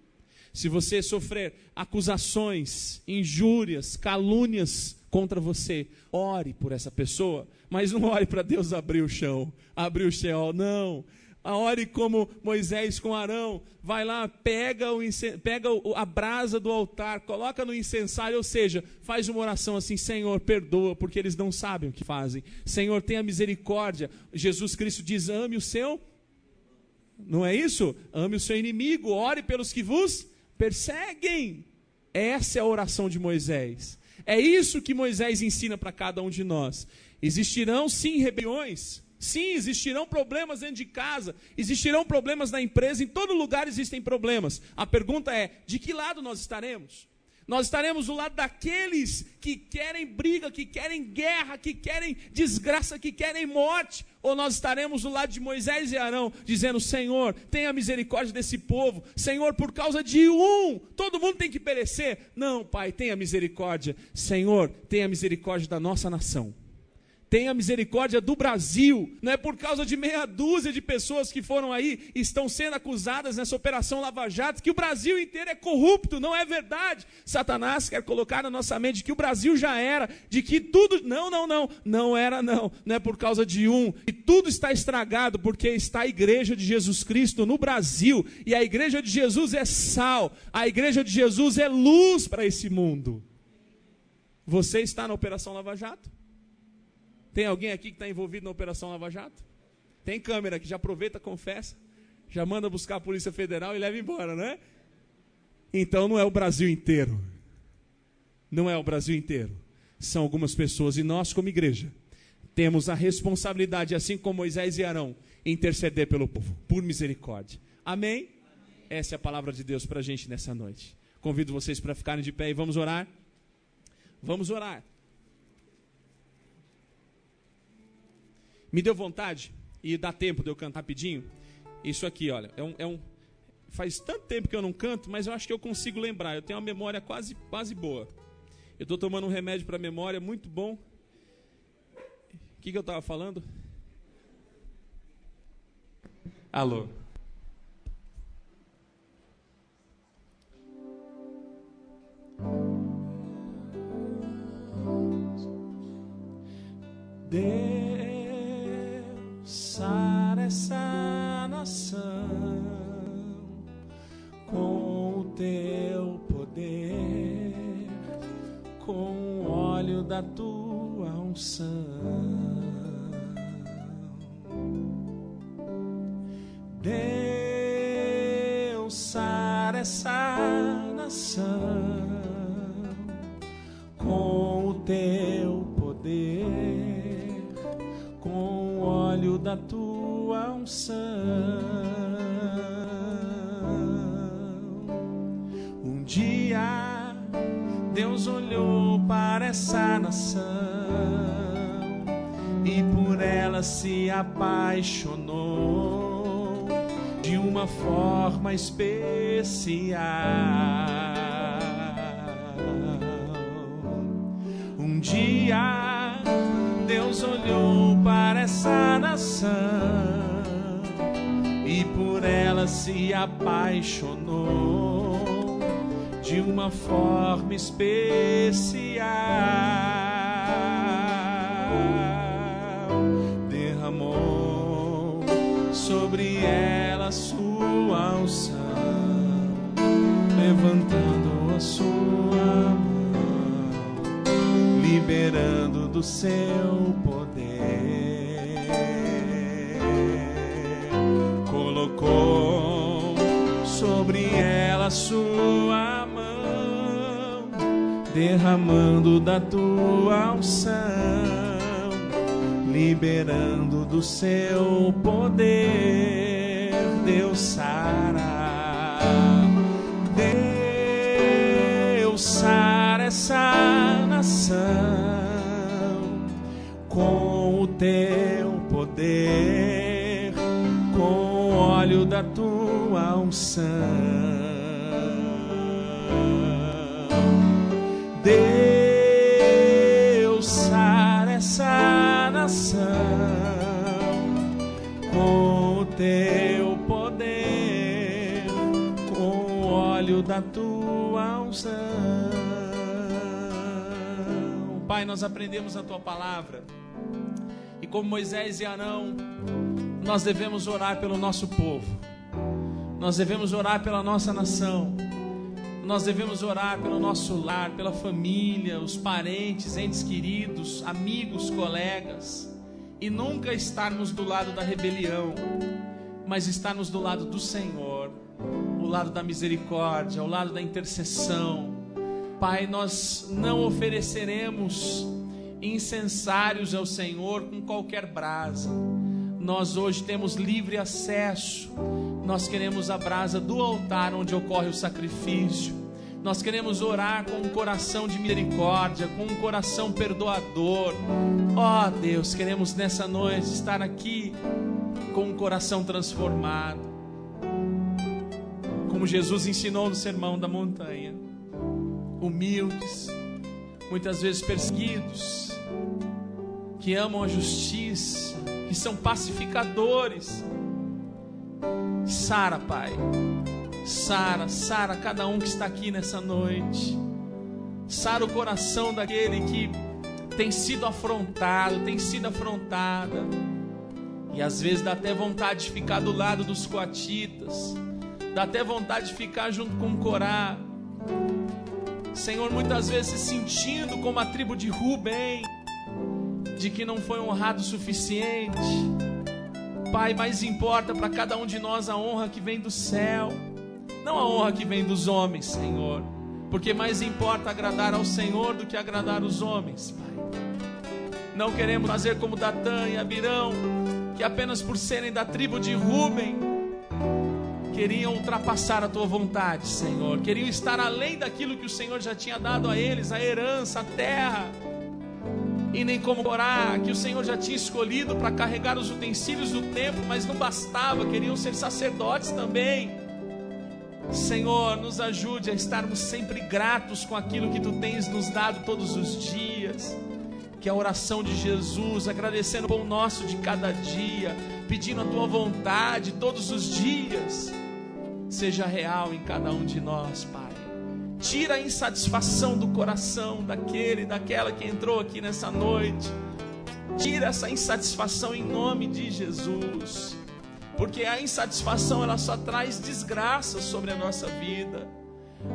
se você sofrer acusações, injúrias, calúnias contra você, ore por essa pessoa, mas não ore para Deus abrir o chão, abrir o Sheol, não. Ore como Moisés com Arão, vai lá, pega a brasa do altar, coloca no incensário, ou seja, faz uma oração assim: Senhor, perdoa, porque eles não sabem o que fazem. Senhor, tenha misericórdia. Jesus Cristo diz, ame o seu, não é isso? Ame o seu inimigo, ore pelos que vos perseguem. Essa é a oração de Moisés. É isso que Moisés ensina para cada um de nós. Existirão sim rebeliões, sim, existirão problemas dentro de casa, existirão problemas na empresa, em todo lugar existem problemas. A pergunta é, de que lado nós estaremos? Nós estaremos do lado daqueles que querem briga, que querem guerra, que querem desgraça, que querem morte? Ou nós estaremos do lado de Moisés e Arão, dizendo, Senhor, tenha misericórdia desse povo. Senhor, por causa de todo mundo tem que perecer? Não, Pai, tenha misericórdia. Senhor, tenha misericórdia da nossa nação. Tenha misericórdia do Brasil. Não é por causa de meia dúzia de pessoas que foram aí, estão sendo acusadas nessa operação Lava Jato, que o Brasil inteiro é corrupto. Não é verdade. Satanás quer colocar na nossa mente que o Brasil já era, de que tudo... Não era não. Não é por causa de e tudo está estragado, porque está a igreja de Jesus Cristo no Brasil. E a igreja de Jesus é sal. A igreja de Jesus é luz para esse mundo. Você está na operação Lava Jato? Tem alguém aqui que está envolvido na Operação Lava Jato? Tem câmera aqui, já aproveita, confessa, já manda buscar a Polícia Federal e leva embora, não é? Então não é o Brasil inteiro. Não é o Brasil inteiro. São algumas pessoas, e nós como igreja temos a responsabilidade, assim como Moisés e Arão, interceder pelo povo, por misericórdia. Amém? Essa é a palavra de Deus para a gente nessa noite. Convido vocês para ficarem de pé e vamos orar. Vamos orar. Me deu vontade, e dá tempo de eu cantar rapidinho, isso aqui, olha, faz tanto tempo que eu não canto, mas eu acho que eu consigo lembrar, eu tenho uma memória quase boa. Eu estou tomando um remédio para a memória, muito bom. O que eu estava falando? Alô? Deus, sara essa nação. da tua unção. Deus, sara essa nação com o teu poder, com o óleo da tua unção. Um dia Deus olhou para essa nação e por ela se apaixonou de uma forma especial. Um dia Deus olhou para essa nação e por ela se apaixonou de uma forma especial. Derramou sobre ela sua unção, levantando a sua mão, liberando do seu poder. Colocou sobre ela sua mão, derramando da tua unção, liberando do seu poder. Deus sara, Deus sara essa nação com o teu poder, com o óleo da tua unção. Deus sara essa nação com o teu poder, com o óleo da tua unção. Pai, nós aprendemos a tua palavra e como Moisés e Arão, nós devemos orar pelo nosso povo, nós devemos orar pela nossa nação, nós devemos orar pelo nosso lar, pela família, os parentes, entes queridos, amigos, colegas, e nunca estarmos do lado da rebelião, mas estarmos do lado do Senhor, o lado da misericórdia, o lado da intercessão. Pai, nós não ofereceremos incensários ao Senhor com qualquer brasa. Nós hoje temos livre acesso. Nós queremos a brasa do altar onde ocorre o sacrifício. Nós queremos orar com um coração de misericórdia, com um coração perdoador. Ó Deus, queremos nessa noite estar aqui com um coração transformado, como Jesus ensinou no Sermão da Montanha. Humildes, muitas vezes perseguidos, que amam a justiça, que são pacificadores. Sara, Pai, sara cada um que está aqui nessa noite. Sara o coração daquele que tem sido afrontado, tem sido afrontada, e às vezes dá até vontade de ficar do lado dos coatitas, dá até vontade de ficar junto com Corá. Senhor, muitas vezes se sentindo como a tribo de Rubem, de que não foi honrado o suficiente. Pai, mais importa para cada um de nós a honra que vem do céu, não a honra que vem dos homens, Senhor, porque mais importa agradar ao Senhor do que agradar os homens, Pai. Não queremos fazer como Datã e Abirão, que apenas por serem da tribo de Rubem queriam ultrapassar a tua vontade, Senhor, queriam estar além daquilo que o Senhor já tinha dado a eles, a herança, a terra. E nem como Corá, que o Senhor já tinha escolhido para carregar os utensílios do templo, mas não bastava, queriam ser sacerdotes também. Senhor, nos ajude a estarmos sempre gratos com aquilo que Tu tens nos dado todos os dias, que é a oração de Jesus, agradecendo o pão nosso de cada dia, pedindo a Tua vontade todos os dias, seja real em cada um de nós, Pai. Tira a insatisfação do coração daquele, daquela que entrou aqui nessa noite. Tira essa insatisfação em nome de Jesus, porque a insatisfação ela só traz desgraça sobre a nossa vida.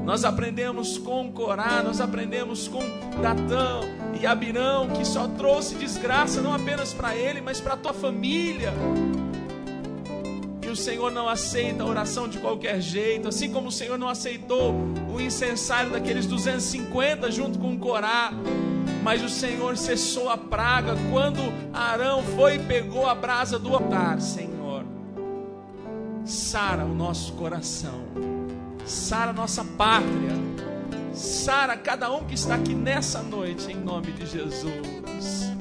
Nós aprendemos com Corá, nós aprendemos com Datã e Abirão, que só trouxe desgraça não apenas para ele, mas para a tua família. E o Senhor não aceita a oração de qualquer jeito, assim como o Senhor não aceitou o incensário daqueles 250 junto com Corá. Mas o Senhor cessou a praga quando Arão foi e pegou a brasa do altar. Senhor, sara o nosso coração, sara a nossa pátria, sara cada um que está aqui nessa noite, em nome de Jesus.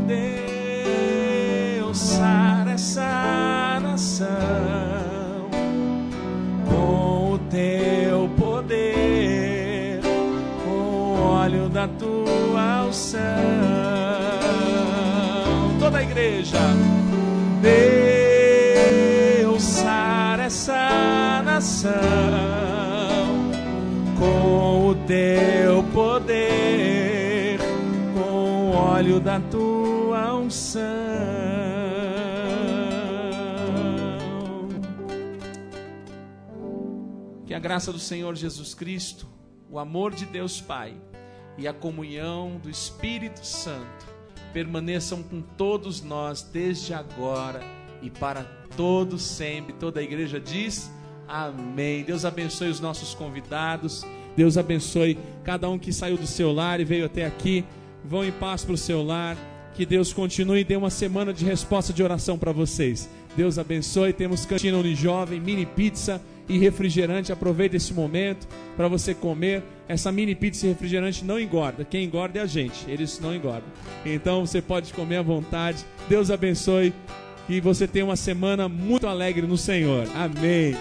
Deus, sara essa nação com o teu poder, com o óleo da tua unção. Toda a igreja. Deus, sara essa nação com o teu poder, com o óleo da tua unção. Que a graça do Senhor Jesus Cristo, o amor de Deus Pai e a comunhão do Espírito Santo permaneçam com todos nós desde agora e para todos sempre. Toda a igreja diz amém. Deus abençoe os nossos convidados, Deus abençoe cada um que saiu do seu lar e veio até aqui. Vão em paz para o seu lar, que Deus continue e dê uma semana de resposta de oração para vocês. Deus abençoe. Temos cantina Unijovem, mini pizza e refrigerante. Aproveita esse momento para você comer. Essa mini pizza e refrigerante não engorda, quem engorda é a gente, eles não engordam. Então você pode comer à vontade. Deus abençoe e você tenha uma semana muito alegre no Senhor. Amém.